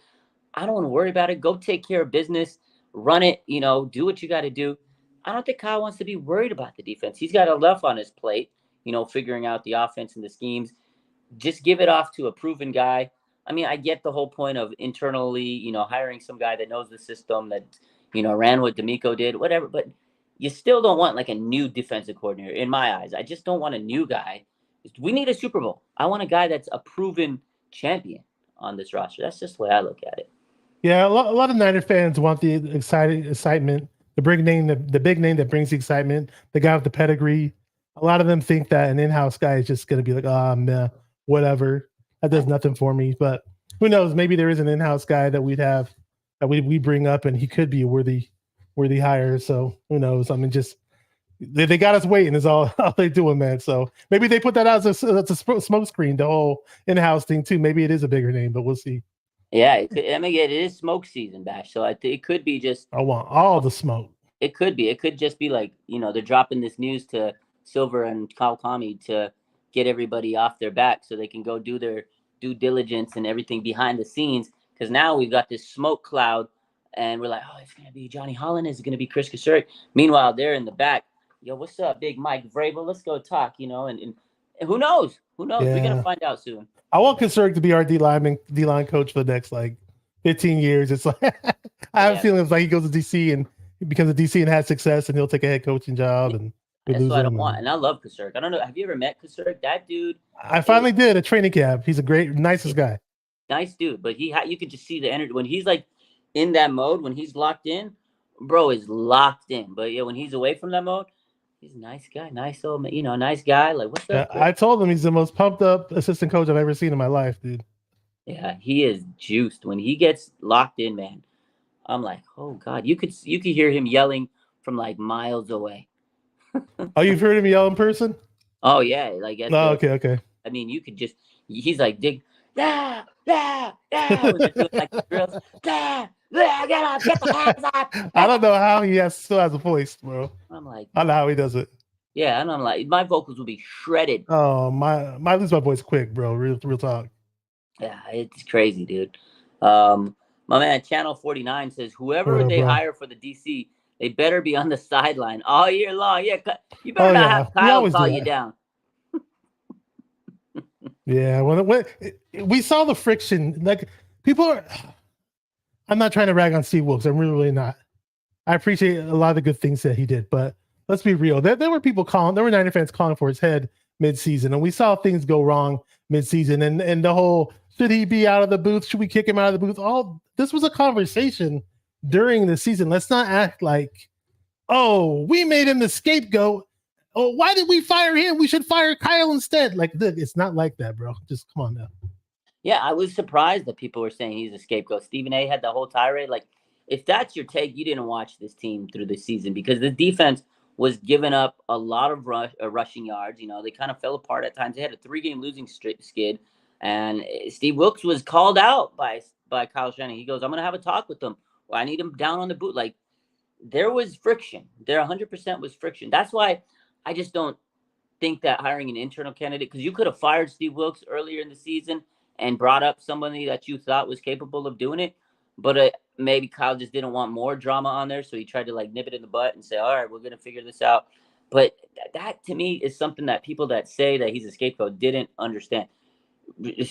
I don't want to worry about it. Go take care of business, run it, do what you got to do. I don't think Kyle wants to be worried about the defense. He's got enough on his plate, figuring out the offense and the schemes. Just give it off to a proven guy. I mean, I get the whole point of internally, hiring some guy that knows the system, that, ran what D'Amico did, whatever. But you still don't want a new defensive coordinator, in my eyes. I just don't want a new guy. We need a Super Bowl. I want a guy that's a proven champion on this roster. That's just the way I look at it. Yeah, a lot of Niner fans want the excitement. The big name that brings the excitement, the guy with the pedigree. A lot of them think that an in-house guy is just going to be like, meh, whatever. That does nothing for me. But who knows? Maybe there is an in-house guy that we bring up, and he could be a worthy hire. So who knows? I mean, just they got us waiting is all they're doing, man. So maybe they put that out as a smoke screen, the whole in-house thing too. Maybe it is a bigger name, but we'll see. Yeah, it is smoke season, Bash. So I think it could be just. I want all the smoke. It could be. It could just be they're dropping this news to Silver and Kawakami to get everybody off their back so they can go do their due diligence and everything behind the scenes. Because now we've got this smoke cloud, and we're like, oh, it's going to be Johnny Holland. Is it going to be Chris Kasurik? Meanwhile, they're in the back. Yo, what's up, big Mike Vrabel? Let's go talk, and who knows? Who knows? Yeah. We're going to find out soon. I want Kasurik to be our D-line coach for the next 15 years. It's like I have a feeling it's like he goes to DC and becomes a DC and has success, and he'll take a head coaching job, and we That's lose what I him. don't want. And I love Kasurk. I don't know. Have you ever met Kasurk? That dude. I finally did a training camp. He's a great, nicest guy. Nice dude, but you could just see the energy when he's like in that mode. When he's locked in, bro is locked in. But yeah, when he's away from that mode, he's a nice guy, nice old, nice guy. Like, what's up? I told him he's the most pumped up assistant coach I've ever seen in my life, dude. Yeah, he is juiced when he gets locked in, man. I'm like, oh God, you could hear him yelling from like miles away. Oh, you've heard him yell in person? Oh yeah, like okay. I mean, you could just he's like dig. When they're doing, like, the drills. Get the hands up. I don't know how he still has a voice, bro. I'm like, I don't know how he does it. Yeah, and I'm like, my vocals will be shredded. Oh, I lose my voice quick, bro. Real talk. Yeah, it's crazy, dude. My man, Channel 49 says, whoever they hire for the DC, they better be on the sideline all year long. Yeah, you better not have Kyle call you down. Yeah, when we saw the friction, like people are. I'm not trying to rag on Steve Wilkes. I'm really not. I appreciate a lot of the good things that he did, but let's be real. There were people calling. There were Niner fans calling for his head mid-season, and we saw things go wrong mid-season. And the whole should he be out of the booth? Should we kick him out of the booth? All this was a conversation during the season. Let's not act like, oh, we made him the scapegoat. Oh, why did we fire him? We should fire Kyle instead. Like, look, it's not like that, bro. Just come on now. Yeah, I was surprised that people were saying he's a scapegoat. Stephen A. had the whole tirade. Like, if that's your take, you didn't watch this team through the season because the defense was giving up a lot of rushing yards. They kind of fell apart at times. They had a 3-game losing skid, and Steve Wilkes was called out by Kyle Shanahan. He goes, "I'm going to have a talk with them. Well, I need him down on the boot." Like, there was friction. There 100% was friction. That's why I just don't think that hiring an internal candidate, because you could have fired Steve Wilkes earlier in the season and brought up somebody that you thought was capable of doing it. But maybe Kyle just didn't want more drama on there. So he tried to like nip it in the butt and say, all right, we're going to figure this out. But that to me is something that people that say that he's a scapegoat didn't understand.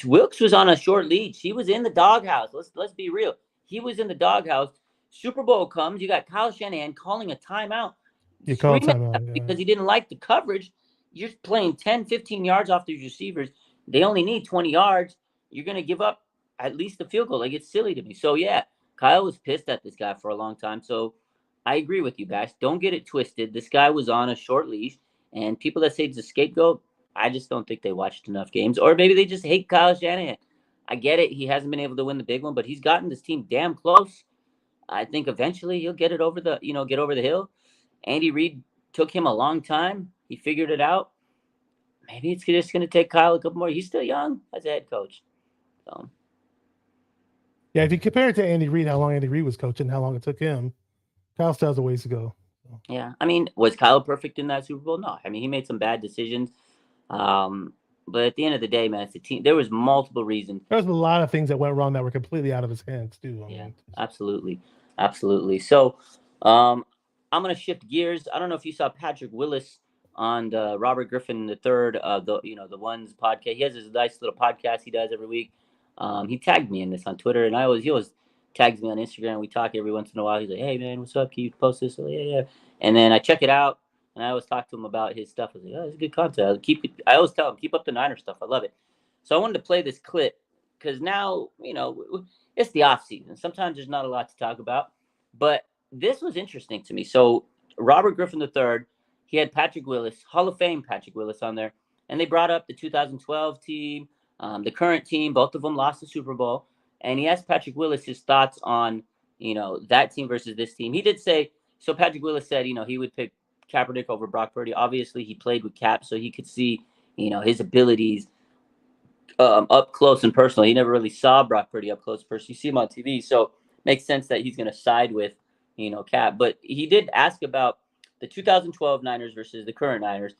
Wilkes was on a short leash. He was in the doghouse. Let's be real. He was in the doghouse. Super Bowl comes. You got Kyle Shanahan calling a timeout. You call timeout because he didn't like the coverage. You're playing 10, 15 yards off these receivers. They only need 20 yards. You're going to give up at least a field goal. Like, it's silly to me. So, yeah, Kyle was pissed at this guy for a long time. So, I agree with you, Bash. Don't get it twisted. This guy was on a short leash. And people that say he's a scapegoat, I just don't think they watched enough games. Or maybe they just hate Kyle Shanahan. I get it. He hasn't been able to win the big one, but he's gotten this team damn close. I think eventually he'll get it over the hill. Andy Reid took him a long time. He figured it out. Maybe it's just going to take Kyle a couple more. He's still young as a head coach. So. Yeah, if you compare it to Andy Reid, how long Andy Reid was coaching, how long it took him, Kyle still has a ways to go. So. Yeah, I mean, was Kyle perfect in that Super Bowl? No. I mean, he made some bad decisions. But at the end of the day, man, it's a team. There was multiple reasons. There was a lot of things that went wrong that were completely out of his hands, too. Yeah, absolutely. So, I'm going to shift gears. I don't know if you saw Patrick Willis on the Robert Griffin III, the Ones podcast. He has this nice little podcast he does every week. He tagged me in this on Twitter, and he always tags me on Instagram. We talk every once in a while. He's like, "Hey man, what's up? Can you post this?" So, yeah. And then I check it out, and I always talk to him about his stuff. I was like, "Oh, it's good content." I always tell him, keep up the Niner stuff. I love it. So I wanted to play this clip because now it's the off season. Sometimes there's not a lot to talk about, but this was interesting to me. So Robert Griffin III, he had Patrick Willis, Hall of Fame Patrick Willis on there, and they brought up the 2012 team, the current team. Both of them lost the Super Bowl, and he asked Patrick Willis his thoughts on that team versus this team. He did say, so Patrick Willis said he would pick Kaepernick over Brock Purdy. Obviously, he played with Cap, so he could see his abilities up close and personal. He never really saw Brock Purdy up close first. You see him on TV, so makes sense that he's going to side with Cap. But he did ask about the 2012 Niners versus the current Niners.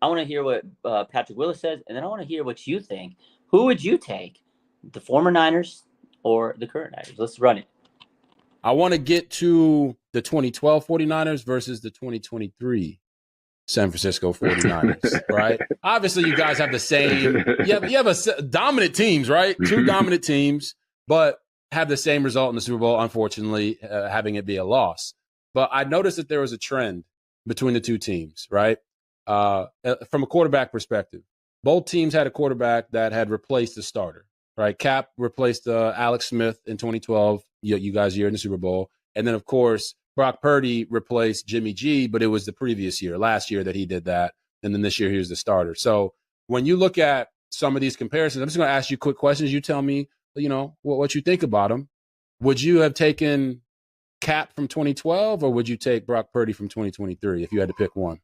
I want to hear what Patrick Willis says, and then I want to hear what you think. Who would you take, the former Niners or the current Niners? Let's run it. I want to get to the 2012 49ers versus the 2023 San Francisco 49ers, right? Obviously, you guys have the same – you have a dominant teams, right? Two dominant teams, but have the same result in the Super Bowl, unfortunately, having it be a loss. but I noticed that there was a trend between the two teams, right? From a quarterback perspective, both teams had a quarterback that had replaced the starter, right? Cap replaced Alex Smith in 2012. You guys year in the Super Bowl. And then, of course, Brock Purdy replaced Jimmy G, but it was the previous year, last year that he did that. And then this year, he was the starter. So when you look at some of these comparisons, I'm just going to ask you quick questions. You tell me, what you think about them. Would you have taken Cap from 2012 or would you take Brock Purdy from 2023 if you had to pick one?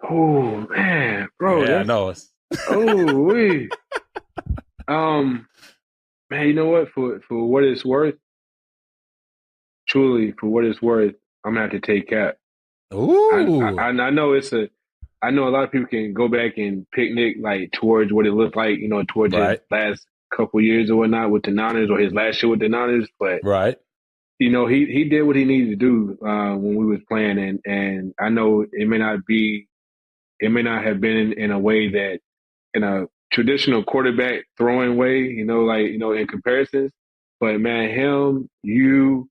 Oh, man, bro. Yeah, I know. Oh, wait. Man, you know what? For what it's worth, truly, for what it's worth, I'm gonna have to take Cap. Ooh. I know I know a lot of people can go back and picnic like towards what it looked like, towards his last couple years or whatnot with the Niners or his last year with the Niners, but he did what he needed to do when we was playing, and I know it may not have been in a way that in a traditional quarterback throwing way, in comparisons. But man, you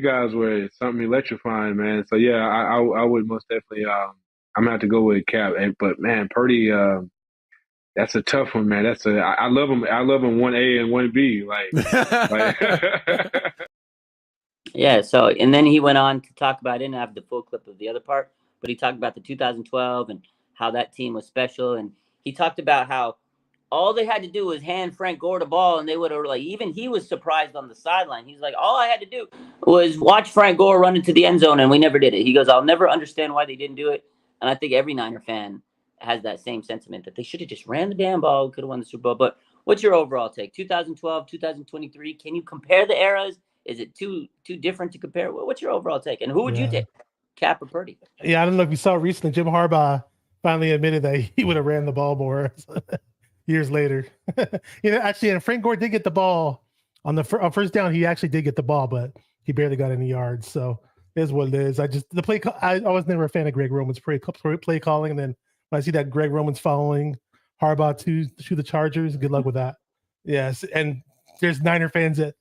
guys were something electrifying, man. So yeah, I would most definitely. I'm gonna have to go with Cap. But man, Purdy, that's a tough one, man. I love him. I love him 1A and 1B. Yeah. So, and then he went on to talk about. I didn't have the full clip of the other part, but he talked about the 2012 and how that team was special, and he talked about how all they had to do was hand Frank Gore the ball, and they would have even he was surprised on the sideline. He's like, all I had to do was watch Frank Gore run into the end zone, and we never did it. He goes, I'll never understand why they didn't do it. And I think every Niner fan has that same sentiment that they should have just ran the damn ball, could have won the Super Bowl. But what's your overall take? 2012, 2023. Can you compare the eras? Is it too different to compare? What's your overall take? And who would you take, Cap or Purdy? Yeah, I don't know if you saw recently, Jim Harbaugh finally admitted that he would have ran the ball more years later. Actually, and Frank Gore did get the ball on the first down. He actually did get the ball, but he barely got any yards. So it is what it is. I was never a fan of Greg Roman's play calling, and then when I see that Greg Roman's following Harbaugh to the Chargers, good luck with that. Yes, and there's Niner fans that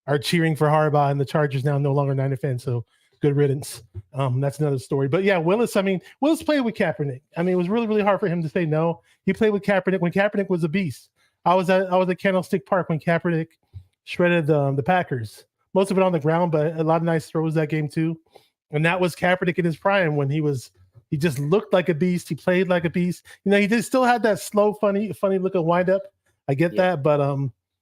are cheering for Harbaugh, and the Chargers now no longer Niner fans. So good riddance. That's another story. But yeah, Willis played with Kaepernick. I mean, it was really, really hard for him to say no. He played with Kaepernick when Kaepernick was a beast. I was at Candlestick Park when Kaepernick shredded the Packers. Most of it on the ground, but a lot of nice throws that game too. And that was Kaepernick in his prime when he just looked like a beast. He played like a beast. He still had that slow, funny looking windup. I get that, but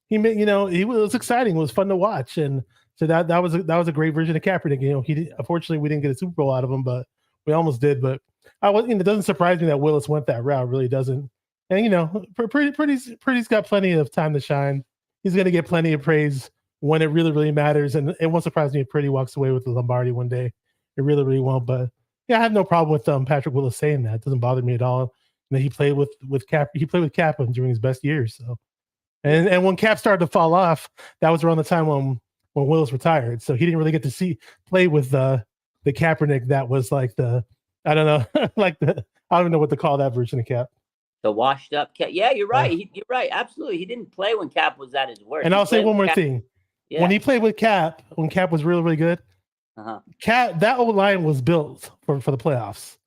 he was exciting. It was fun to watch, and so that was a great version of Kaepernick. Unfortunately we didn't get a Super Bowl out of him, but we almost did. But it doesn't surprise me that Willis went that route. It really doesn't. And Purdy's got plenty of time to shine. He's going to get plenty of praise when it really, really matters. And it won't surprise me if Purdy walks away with the Lombardi one day. It really, really won't. But yeah, I have no problem with Patrick Willis saying that. It doesn't bother me at all. And he played with Cap. He played with Cap during his best years. So, and when Cap started to fall off, that was around the time when Willis retired. So he didn't really get to play with the Kaepernick that was like I don't know, I don't know what to call that version of Cap. The washed up Cap. Yeah, you're right. You're right. Absolutely. He didn't play when Cap was at his worst. And I'll say one more thing. Yeah. When he played with Cap, when Cap was really, really good, Cap, that old line was built for the playoffs.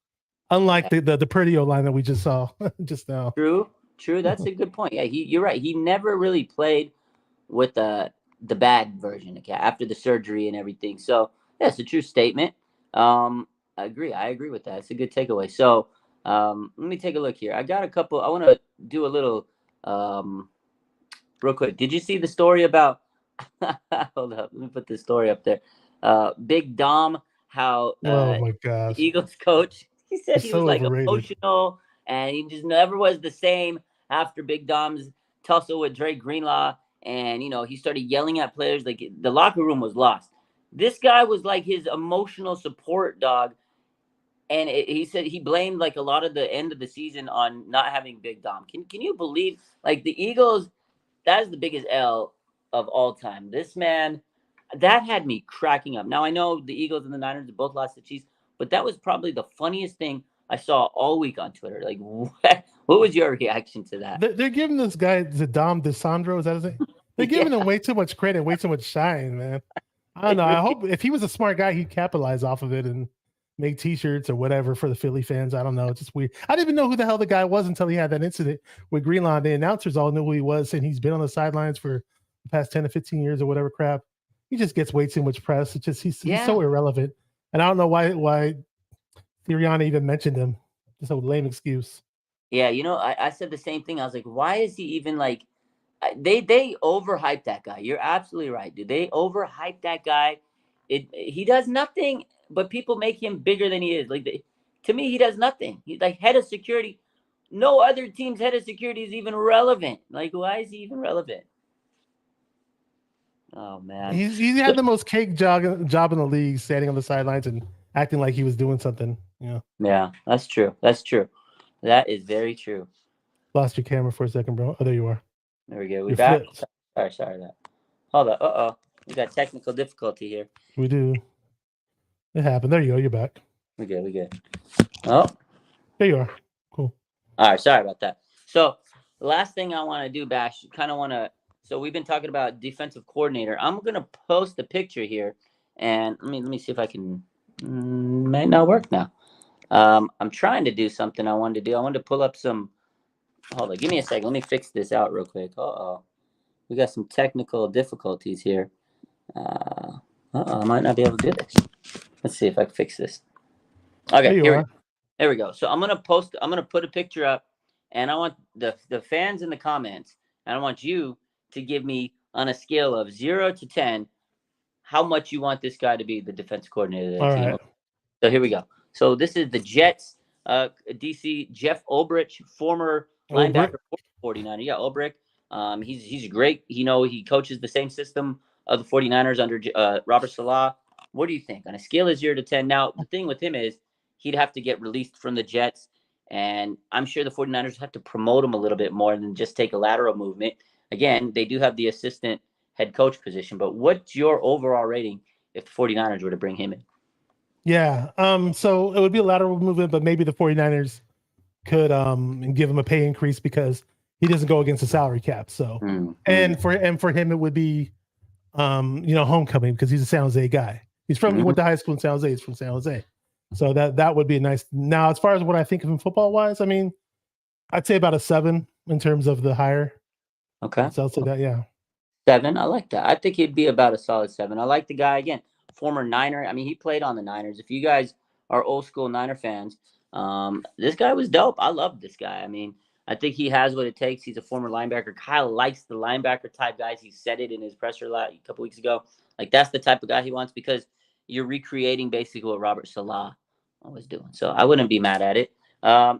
Unlike the Purdy old line that we just saw just now. True. That's a good point. Yeah, you're right. He never really played with the bad version of Cap after the surgery and everything. So yeah, it's a true statement. I agree with that. It's a good takeaway. So let me take a look here. I got a couple. I want to do a little real quick. Did you see the story about hold up, let me put this story up there. Big Dom, how oh my gosh, the Eagles coach, he said he was like overrated. Emotional, and he just never was the same after Big Dom's tussle with Dre Greenlaw. And he started yelling at players. Like, the locker room was lost. This guy was like his emotional support dog. And he said he blamed like a lot of the end of the season on not having Big Dom. Can you believe, like, the Eagles, that is the biggest L of all time. This man, that had me cracking up. Now, I know the Eagles and the Niners both lost the Chiefs, but that was probably the funniest thing I saw all week on Twitter. Like, what was your reaction to that? They're giving this guy, Dom DeSandro, is that his name? They're giving him way too much credit, way too much shine, man. I don't know. I hope if he was a smart guy, he'd capitalize off of it and make T-shirts or whatever for the Philly fans. I don't know. It's just weird. I didn't even know who the hell the guy was until he had that incident with Greenlaw. The announcers all knew who he was, and he's been on the sidelines for the past 10 to 15 years or whatever crap. He just gets way too much press. It's just he's so irrelevant, and I don't know why Sirianni even mentioned him. Just a lame excuse. Yeah, I said the same thing. I was like, why is he even like? They overhyped that guy. You're absolutely right, dude. They overhyped that guy. He does nothing, but people make him bigger than he is. Like to me, he does nothing. He's like head of security. No other team's head of security is even relevant. Like, why is he even relevant? Oh man, he had the most cake job in the league, standing on the sidelines and acting like he was doing something. Yeah, that's true. That's true. That is very true. Lost your camera for a second, bro. Oh, there you are. There we go. We back. Sorry that. Hold on. We got technical difficulty here. We do. It happened. There you go. You're back. We good. Oh, there you are. Cool. All right. Sorry about that. So the last thing I want to do, Bash, so we've been talking about defensive coordinator. I'm gonna post a picture here, and let me see if I can. Might not work now. I'm trying to do something I wanted to do. I wanted to pull up some. Hold on, give me a second. Let me fix this out real quick. We got some technical difficulties here. I might not be able to do this. Let's see if I can fix this. Okay, there we go. So I'm gonna put a picture up, and I want the fans in the comments, and I want you to give me on a scale of 0 to 10 how much you want this guy to be the defense coordinator of the team. Right. So here we go. So this is the Jets, DC Jeff Ulbrich, former linebacker for 49ers. Yeah, Ulbrich. He's great. He coaches the same system of the 49ers under Robert Saleh. What do you think on a scale of 0 to 10? Now, the thing with him is he'd have to get released from the Jets, and I'm sure the 49ers have to promote him a little bit more than just take a lateral movement. Again, they do have the assistant head coach position, but what's your overall rating if the 49ers were to bring him in? Yeah. So it would be a lateral movement, but maybe the 49ers could give him a pay increase because he doesn't go against the salary cap. So and for him it would be homecoming because he's a San Jose guy. He went to high school in San Jose. He's from San Jose. So that would be a nice. Now, as far as what I think of him football wise, I mean, I'd say about a 7 in terms of the hire. Okay. So I'll say that, yeah. 7. I like that. I think he'd be about a solid 7. I like the guy again. Former Niner. I mean, he played on the Niners. If you guys are old school Niner fans, this guy was dope. I love this guy. I mean, I think he has what it takes. He's a former linebacker. Kyle likes the linebacker type guys. He said it in his presser a couple weeks ago. Like, that's the type of guy he wants because you're recreating basically what Robert Saleh was doing. So I wouldn't be mad at it.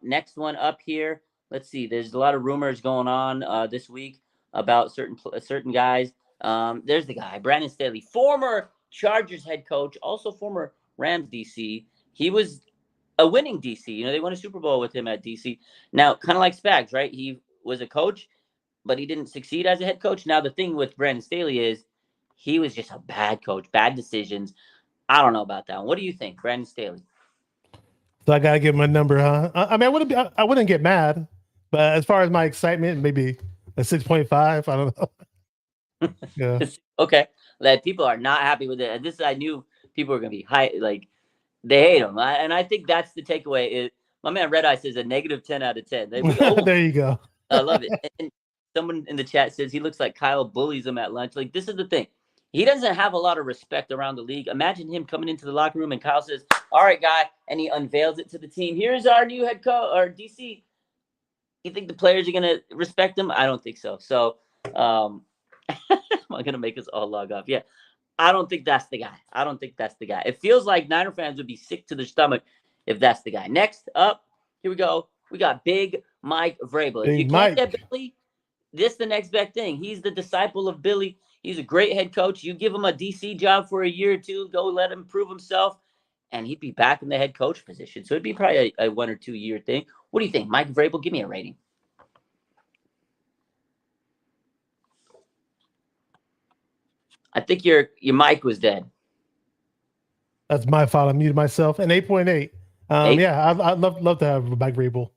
Next one up here. Let's see. There's a lot of rumors going on this week about certain guys. There's the guy, Brandon Staley, former Chargers head coach, also former Rams DC. He was a winning DC. They won a Super Bowl with him at DC. Now, kind of like Spags, right? He was a coach, but he didn't succeed as a head coach. Now, the thing with Brandon Staley is he was just a bad coach, bad decisions. I don't know about that one. What do you think, Brandon Staley? So I gotta give him a number, huh? I mean, I wouldn't get mad, but as far as my excitement, maybe a 6.5. I don't know. Yeah. Okay. That people are not happy with it. And I knew people were gonna be high, like they hate him. And I think that's the takeaway. My man Red Eye says a -10 out of 10. There you go. I love it. And someone in the chat says he looks like Kyle bullies him at lunch. Like, this is the thing. He doesn't have a lot of respect around the league. Imagine him coming into the locker room and Kyle says, "All right, guy," and he unveils it to the team. "Here's our new head coach or DC." You think the players are gonna respect him? I don't think so. So, am I gonna make us all log off? Yeah, I don't think that's the guy. It feels like Niner fans would be sick to their stomach if that's the guy. Next up, here we go. We got Big Mike Vrabel. If you can't get Billy, this is the next best thing. He's the disciple of Billy. He's a great head coach. You give him a DC job for a year or two, go let him prove himself, and he'd be back in the head coach position. So it'd be probably a 1 or 2 year thing. What do you think, Mike Vrabel? Give me a rating. I think your mic was dead. That's my fault. I muted myself. And 8.8. Yeah, I'd love to have Mike Vrabel.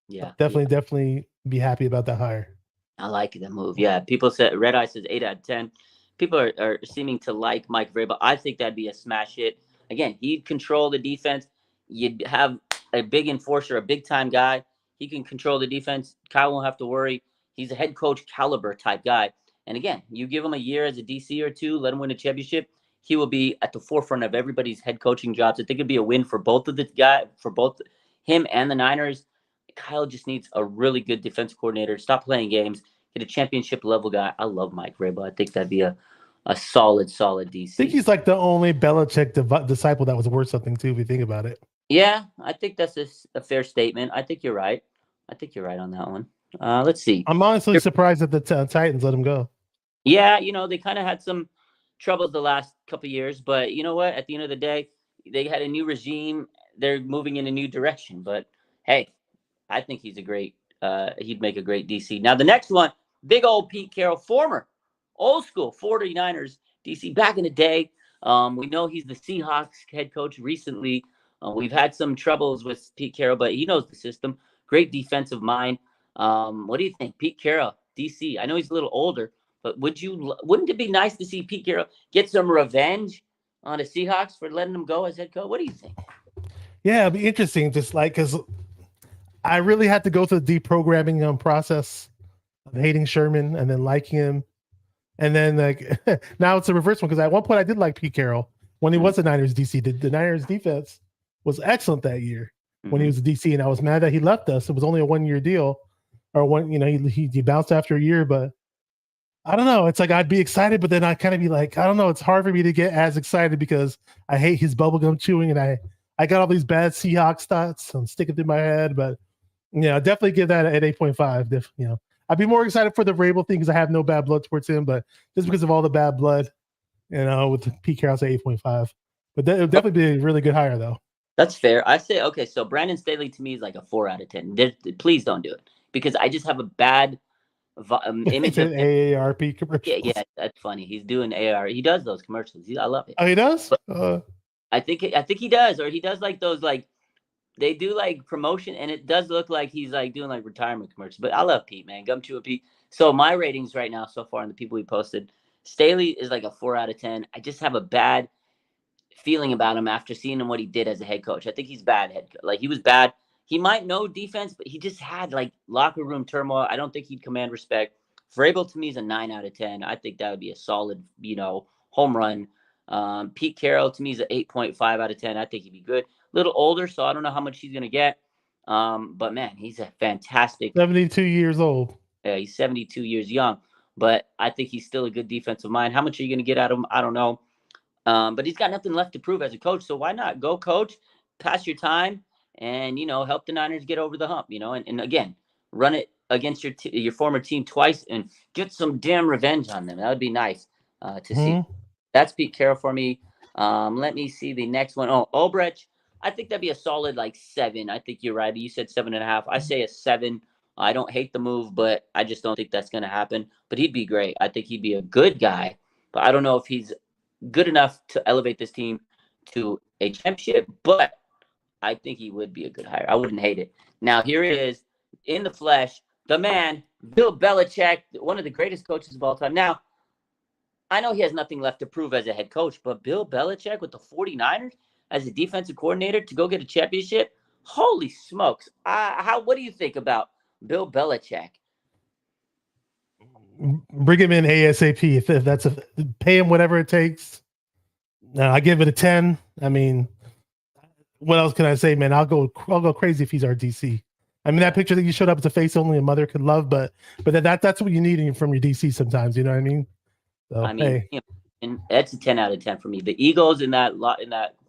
Yeah, definitely be happy about that hire. I like the move. Yeah, people said Red Eye says 8 out of 10. people are seeming to like Mike Vrabel. I think that'd be a smash hit. Again, he'd control the defense. You'd have a big enforcer, a big-time guy. He can control the defense. Kyle won't have to worry. He's a head coach caliber type guy. And again, you give him a year as a DC or two, let him win a championship, he will be at the forefront of everybody's head coaching jobs. I think it'd be a win for both of the guys, for both him and the Niners. Kyle just needs a really good defense coordinator. Stop playing games. Get a championship level guy. I love Mike Vrabel. I think that'd be a solid DC. I think he's like the only Belichick disciple that was worth something too, if you think about it. Yeah, I think that's a fair statement. I think you're right. I think you're right on that one. Let's see. I'm honestly surprised that the Titans let him go. Yeah, they kind of had some troubles the last couple of years, but you know what? At the end of the day, they had a new regime. They're moving in a new direction. But hey, I think he'd make a great DC. Now the next one, big old Pete Carroll, former old school 49ers DC back in the day. We know he's the Seahawks head coach recently. We've had some troubles with Pete Carroll, but he knows the system. Great defensive mind. What do you think, Pete Carroll, DC? I know he's a little older, but wouldn't it be nice to see Pete Carroll get some revenge on the Seahawks for letting him go as head coach? What do you think? Yeah, it'd be interesting, just like, because I really had to go through the deprogramming process of hating Sherman and then liking him. And then now it's a reverse one, because at one point I did like Pete Carroll when he was the Niners DC. The Niners defense was excellent that year when he was the DC, and I was mad that he left us. It was only a 1-year deal, or one, he bounced after a year, but I don't know. It's like I'd be excited, but then I'd kind of be like, I don't know. It's hard for me to get as excited because I hate his bubblegum chewing, and I got all these bad Seahawks thoughts. I'm sticking through my head, but definitely give that at 8.5. I'd be more excited for the Vrabel thing because I have no bad blood towards him, but just because of all the bad blood, with Pete Carroll, say 8.5. But that would definitely be a really good hire, though. That's fair. I say, okay, so Brandon Staley to me is like a 4 out of 10. Please don't do it, because I just have a bad image of AARP commercials. Yeah, that's funny. He's doing AR. He does those commercials. I love it. Oh, he does? I think he does, or he does like those, like they do like promotion, and it does look like he's like doing like retirement commercials. But I love Pete, man. Gum to a Pete. So my ratings right now so far, and the people we posted, Staley is like a 4 out of 10. I just have a bad feeling about him after seeing him what he did as a head coach. I think he's bad head coach. Like, he was bad. He might know defense, but he just had like locker room turmoil. I don't think he'd command respect. Vrabel to me is a 9 out of 10. I think that would be a solid, home run. Pete Carroll to me is an 8.5 out of 10. I think he'd be good. A little older, so I don't know how much he's going to get. But man, he's a fantastic. 72 years old. Yeah, he's 72 years young, but I think he's still a good defensive mind. How much are you going to get out of him? I don't know. But he's got nothing left to prove as a coach. So why not go coach, pass your time, and, help the Niners get over the hump, and again, run it against your former team twice and get some damn revenge on them. That would be nice to see. That's Pete Carroll for me. Let me see the next one. Oh, Obrecht. I think that'd be a solid 7. I think you're right. You said 7.5. I say a 7. I don't hate the move, but I just don't think that's going to happen. But he'd be great. I think he'd be a good guy, but I don't know if he's good enough to elevate this team to a championship, but I think he would be a good hire. I wouldn't hate it. Now, here it is in the flesh, the man, Bill Belichick, one of the greatest coaches of all time. Now, I know he has nothing left to prove as a head coach, but Bill Belichick with the 49ers as a defensive coordinator to go get a championship, holy smokes. What do you think about Bill Belichick? Bring him in ASAP. If that's pay him whatever it takes. I give it a 10. I mean, what else can I say, man? I'll go crazy if he's our DC. I mean, that picture that you showed up is a face only a mother could love, but that's what you need from your DC sometimes. You know what I mean? So, and that's a 10 out of 10 for me. The Eagles oh God.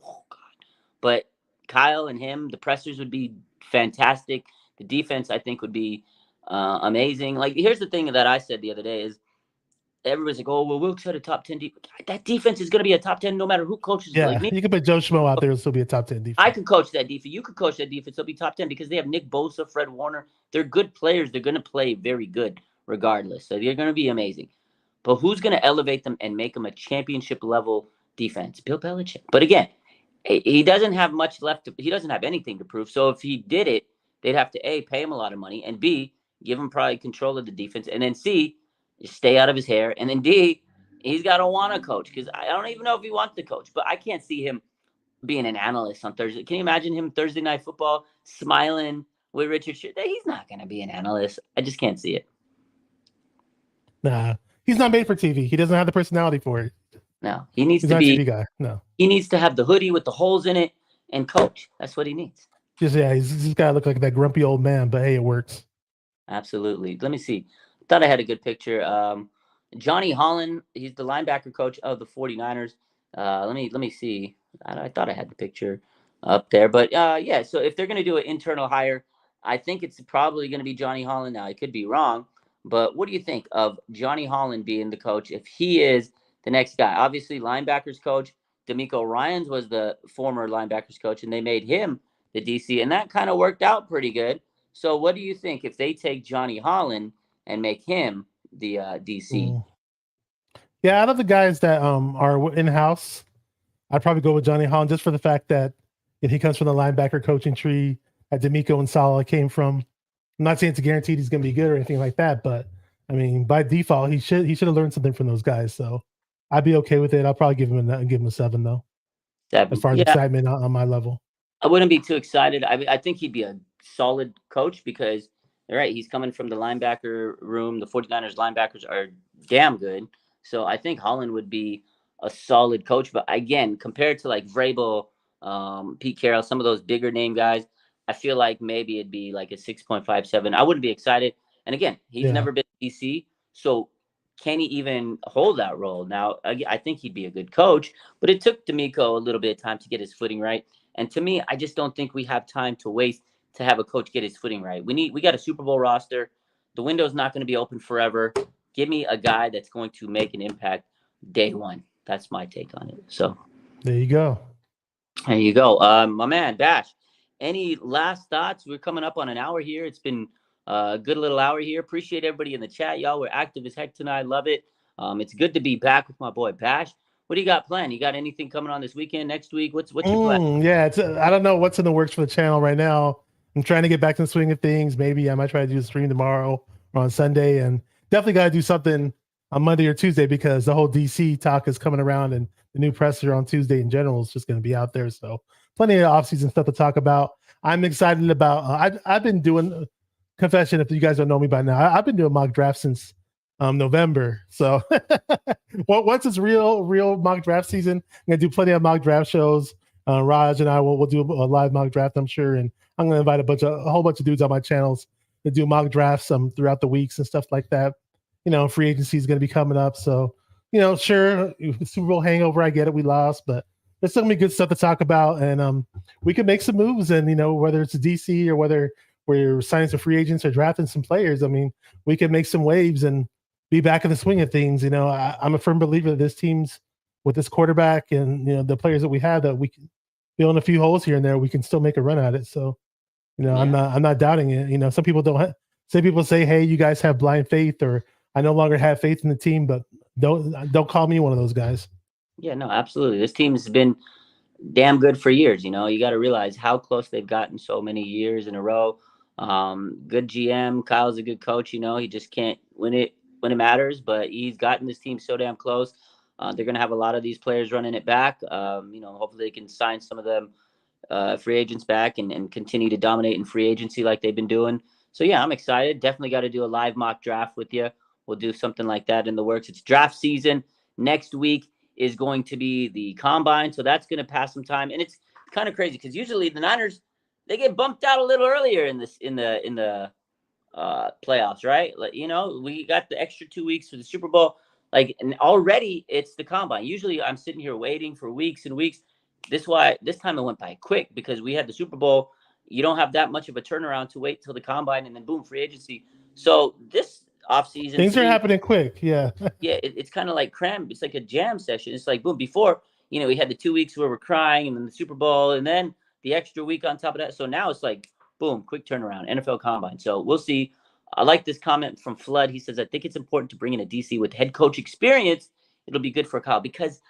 But Kyle and him, the pressers would be fantastic. The defense, I think, would be amazing. Like, here's the thing that I said the other day is everybody's like, oh, well, we'll set a top 10 defense. That defense is going to be a top 10 no matter who coaches. Yeah, like me. You can put Joe Schmo out there and still be a top 10 defense. I can coach that defense. You could coach that defense. It'll be top 10 because they have Nick Bosa, Fred Warner. They're good players. They're going to play very good regardless. So they're going to be amazing. But who's going to elevate them and make them a championship level defense? Bill Belichick. But again, he doesn't have much left. He doesn't have anything to prove. So if he did it, they'd have to A, pay him a lot of money, and B, give him probably control of the defense, and then C, just stay out of his hair, and then D, He's got to want to coach, because I don't even know if he wants to coach, but I can't see him being an analyst on Thursday. Can you imagine him Thursday Night Football smiling with Richard Sherman? He's not going to be an analyst. I just can't see it. Nah, he's not made for TV. He doesn't have the personality for it. No, he's to be a TV guy. No, he needs to have the hoodie with the holes in it and coach. That's what he needs. He's got to look like that grumpy old man, but hey, it works. Absolutely. Let me see. Thought I had a good picture. Johnny Holland, he's the linebacker coach of the 49ers. Let me see. I thought I had the picture up there, but yeah. So if they're going to do an internal hire, I think it's probably going to be Johnny Holland. Now I could be wrong, but what do you think of Johnny Holland being the coach if he is the next guy? Obviously, linebackers coach D'Amico Ryans was the former linebackers coach, and they made him the DC, and that kind of worked out pretty good. So what do you think if they take Johnny Holland and make him the DC? Yeah, out of the guys that are in-house, I'd probably go with Johnny Holland just for the fact that if he comes from the linebacker coaching tree that D'Amico and Saleh came from. I'm not saying it's guaranteed he's going to be good or anything like that, but I mean, by default, he should have learned something from those guys. So I'd be okay with it. I'll probably give him a 7 though. 7. As far as excitement on my level, I wouldn't be too excited. I think he'd be a solid coach because you're right. He's coming from the linebacker room. The 49ers linebackers are damn good. So I think Holland would be a solid coach. But again, compared to like Vrabel, Pete Carroll, some of those bigger name guys, I feel like maybe it'd be like a 6.57. I wouldn't be excited. And again, he's never been DC. So can he even hold that role? Now, I think he'd be a good coach, but it took D'Amico a little bit of time to get his footing right. And to me, I just don't think we have time to waste to have a coach get his footing right. We got a Super Bowl roster. The window's not going to be open forever. Give me a guy that's going to make an impact day one. That's my take on it. So there you go. There you go. My man, Bash, any last thoughts? We're coming up on an hour here. It's been a good little hour here. Appreciate everybody in the chat. Y'all were active as heck tonight. Love it. It's good to be back with my boy, Bash. What do you got planned? You got anything coming on this weekend, next week? What's your plan? Yeah, I don't know what's in the works for the channel right now. I'm trying to get back to the swing of things. Maybe I might try to do a stream tomorrow or on Sunday, and definitely got to do something on Monday or Tuesday because the whole DC talk is coming around, and the new presser on Tuesday in general is just going to be out there. So plenty of off-season stuff to talk about. I'm excited about. I've been doing confession. If you guys don't know me by now, I've been doing mock draft since November. So once it's real mock draft season, I'm gonna do plenty of mock draft shows. Raj and I will do a live mock draft, I'm sure, and I'm gonna invite a whole bunch of dudes on my channels to do mock drafts throughout the weeks and stuff like that. You know, free agency is gonna be coming up, so sure, Super Bowl hangover, I get it, we lost, but there's still gonna be good stuff to talk about, and we can make some moves, and whether it's DC or whether we're signing some free agents or drafting some players, I mean, we can make some waves and be back in the swing of things. I'm a firm believer that this team's with this quarterback and the players that we have, that we can fill in a few holes here and there. We can still make a run at it. So, I'm not doubting it. Some people some people say, "Hey, you guys have blind faith," or "I no longer have faith in the team." But don't call me one of those guys. Yeah, no, absolutely. This team's been damn good for years. You got to realize how close they've gotten so many years in a row. Good GM. Kyle's a good coach. He just can't win it when it matters, but he's gotten this team so damn close. They're going to have a lot of these players running it back. Hopefully they can sign some of them free agents back and continue to dominate in free agency like they've been doing. So, yeah, I'm excited. Definitely got to do a live mock draft with you. We'll do something like that in the works. It's draft season. Next week is going to be the combine, so that's going to pass some time. And it's kind of crazy because usually the Niners, they get bumped out a little earlier in the playoffs, right? We got the extra 2 weeks for the Super Bowl. And already it's the combine. Usually I'm sitting here waiting for weeks and weeks. This time it went by quick because we had the Super Bowl. You don't have that much of a turnaround to wait till the combine and then boom, free agency. So this offseason, things are happening quick. Yeah. Yeah. It's kind of like crammed. It's like a jam session. It's like, boom, before, we had the 2 weeks where we're crying and then the Super Bowl and then the extra week on top of that. So now it's like, boom, quick turnaround, NFL combine. So we'll see. I like this comment from Flood. He says, I think it's important to bring in a DC with head coach experience. It'll be good for Kyle because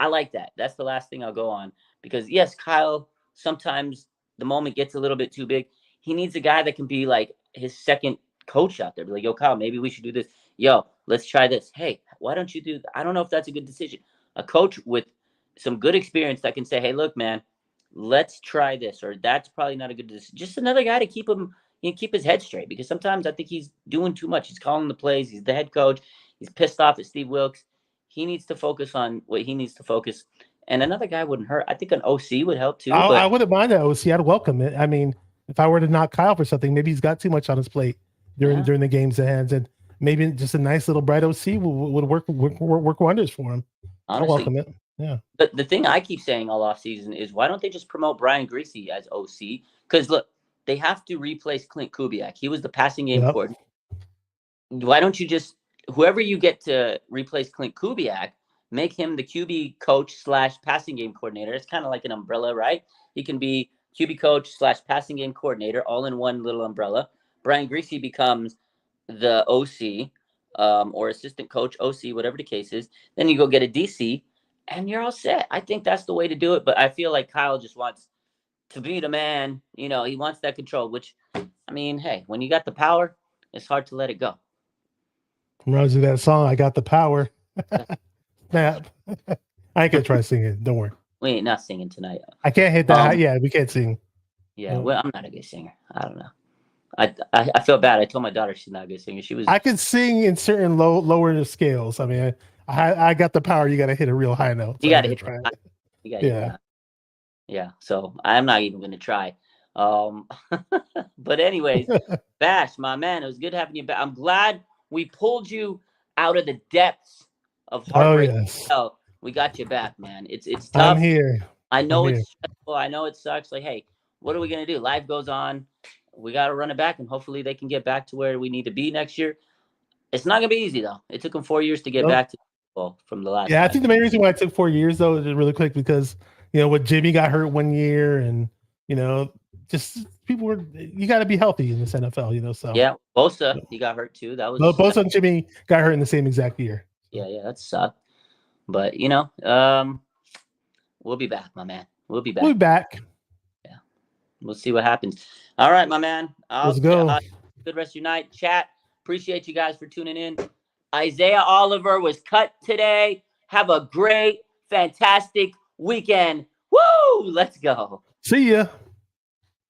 I like that. That's the last thing I'll go on because, yes, Kyle, sometimes the moment gets a little bit too big. He needs a guy that can be like his second coach out there. Be like, yo, Kyle, maybe we should do this. Yo, let's try this. Hey, why don't you do? I don't know if that's a good decision. A coach with some good experience that can say, hey, look, man, let's try this, or that's probably not a good decision. Just another guy to keep him, keep his head straight, because sometimes I think he's doing too much. He's calling the plays. He's the head coach. He's pissed off at Steve Wilkes. He needs to focus on what he needs to focus. And another guy wouldn't hurt. I think an OC would help too. I wouldn't mind that OC. I'd welcome it. I mean, if I were to knock Kyle for something, maybe he's got too much on his plate during the games at hand, and maybe just a nice little bright OC would work wonders for him. Honestly, I'd welcome it. Yeah. But the thing I keep saying all off season is, why don't they just promote Brian Griese as OC? Because look, they have to replace Clint Kubiak. He was the passing game coordinator. Why don't you just, whoever you get to replace Clint Kubiak, make him the QB coach / passing game coordinator. It's kind of like an umbrella, right? He can be QB coach / passing game coordinator, all in one little umbrella. Brian Griese becomes the OC or assistant coach, OC, whatever the case is. Then you go get a DC, and you're all set. I think that's the way to do it. But I feel like Kyle just wants to be the man. He wants that control, which, I mean, hey, when you got the power, it's hard to let it go. Reminds me of that song, I Got the Power. Snap. I ain't gonna try singing. Don't worry. We ain't not singing tonight. I can't hit that. Yeah, we can't sing. Yeah, well, I'm not a good singer. I don't know. I feel bad. I told my daughter she's not a good singer. I can sing in certain lower scales. I mean, I got the power. You got to hit a real high note. You got to hit it. You got to yeah. So I'm not even going to try. But anyways, Bash, my man, it was good having you back. I'm glad we pulled you out of the depths of heartbreak. Oh, we got you back, man. It's tough. I'm here. I know it's stressful. I know it sucks. Like, hey, what are we going to do? Life goes on. We got to run it back, and hopefully they can get back to where we need to be next year. It's not going to be easy, though. It took them 4 years to get back to football from the last time. I think the main reason why it took 4 years, though, is really quick because, when Jimmy got hurt 1 year and, just people were, you got to be healthy in this NFL, so. Yeah, Bosa, he got hurt too. That was Bosa and Jimmy got hurt in the same exact year. Yeah, that sucked. But, we'll be back, my man. We'll be back. We'll be back. Yeah. We'll see what happens. All right, my man. Let's go. Good rest of your night. Chat. Appreciate you guys for tuning in. Isaiah Oliver was cut today. Have a great, fantastic weekend. Woo! Let's go. See ya.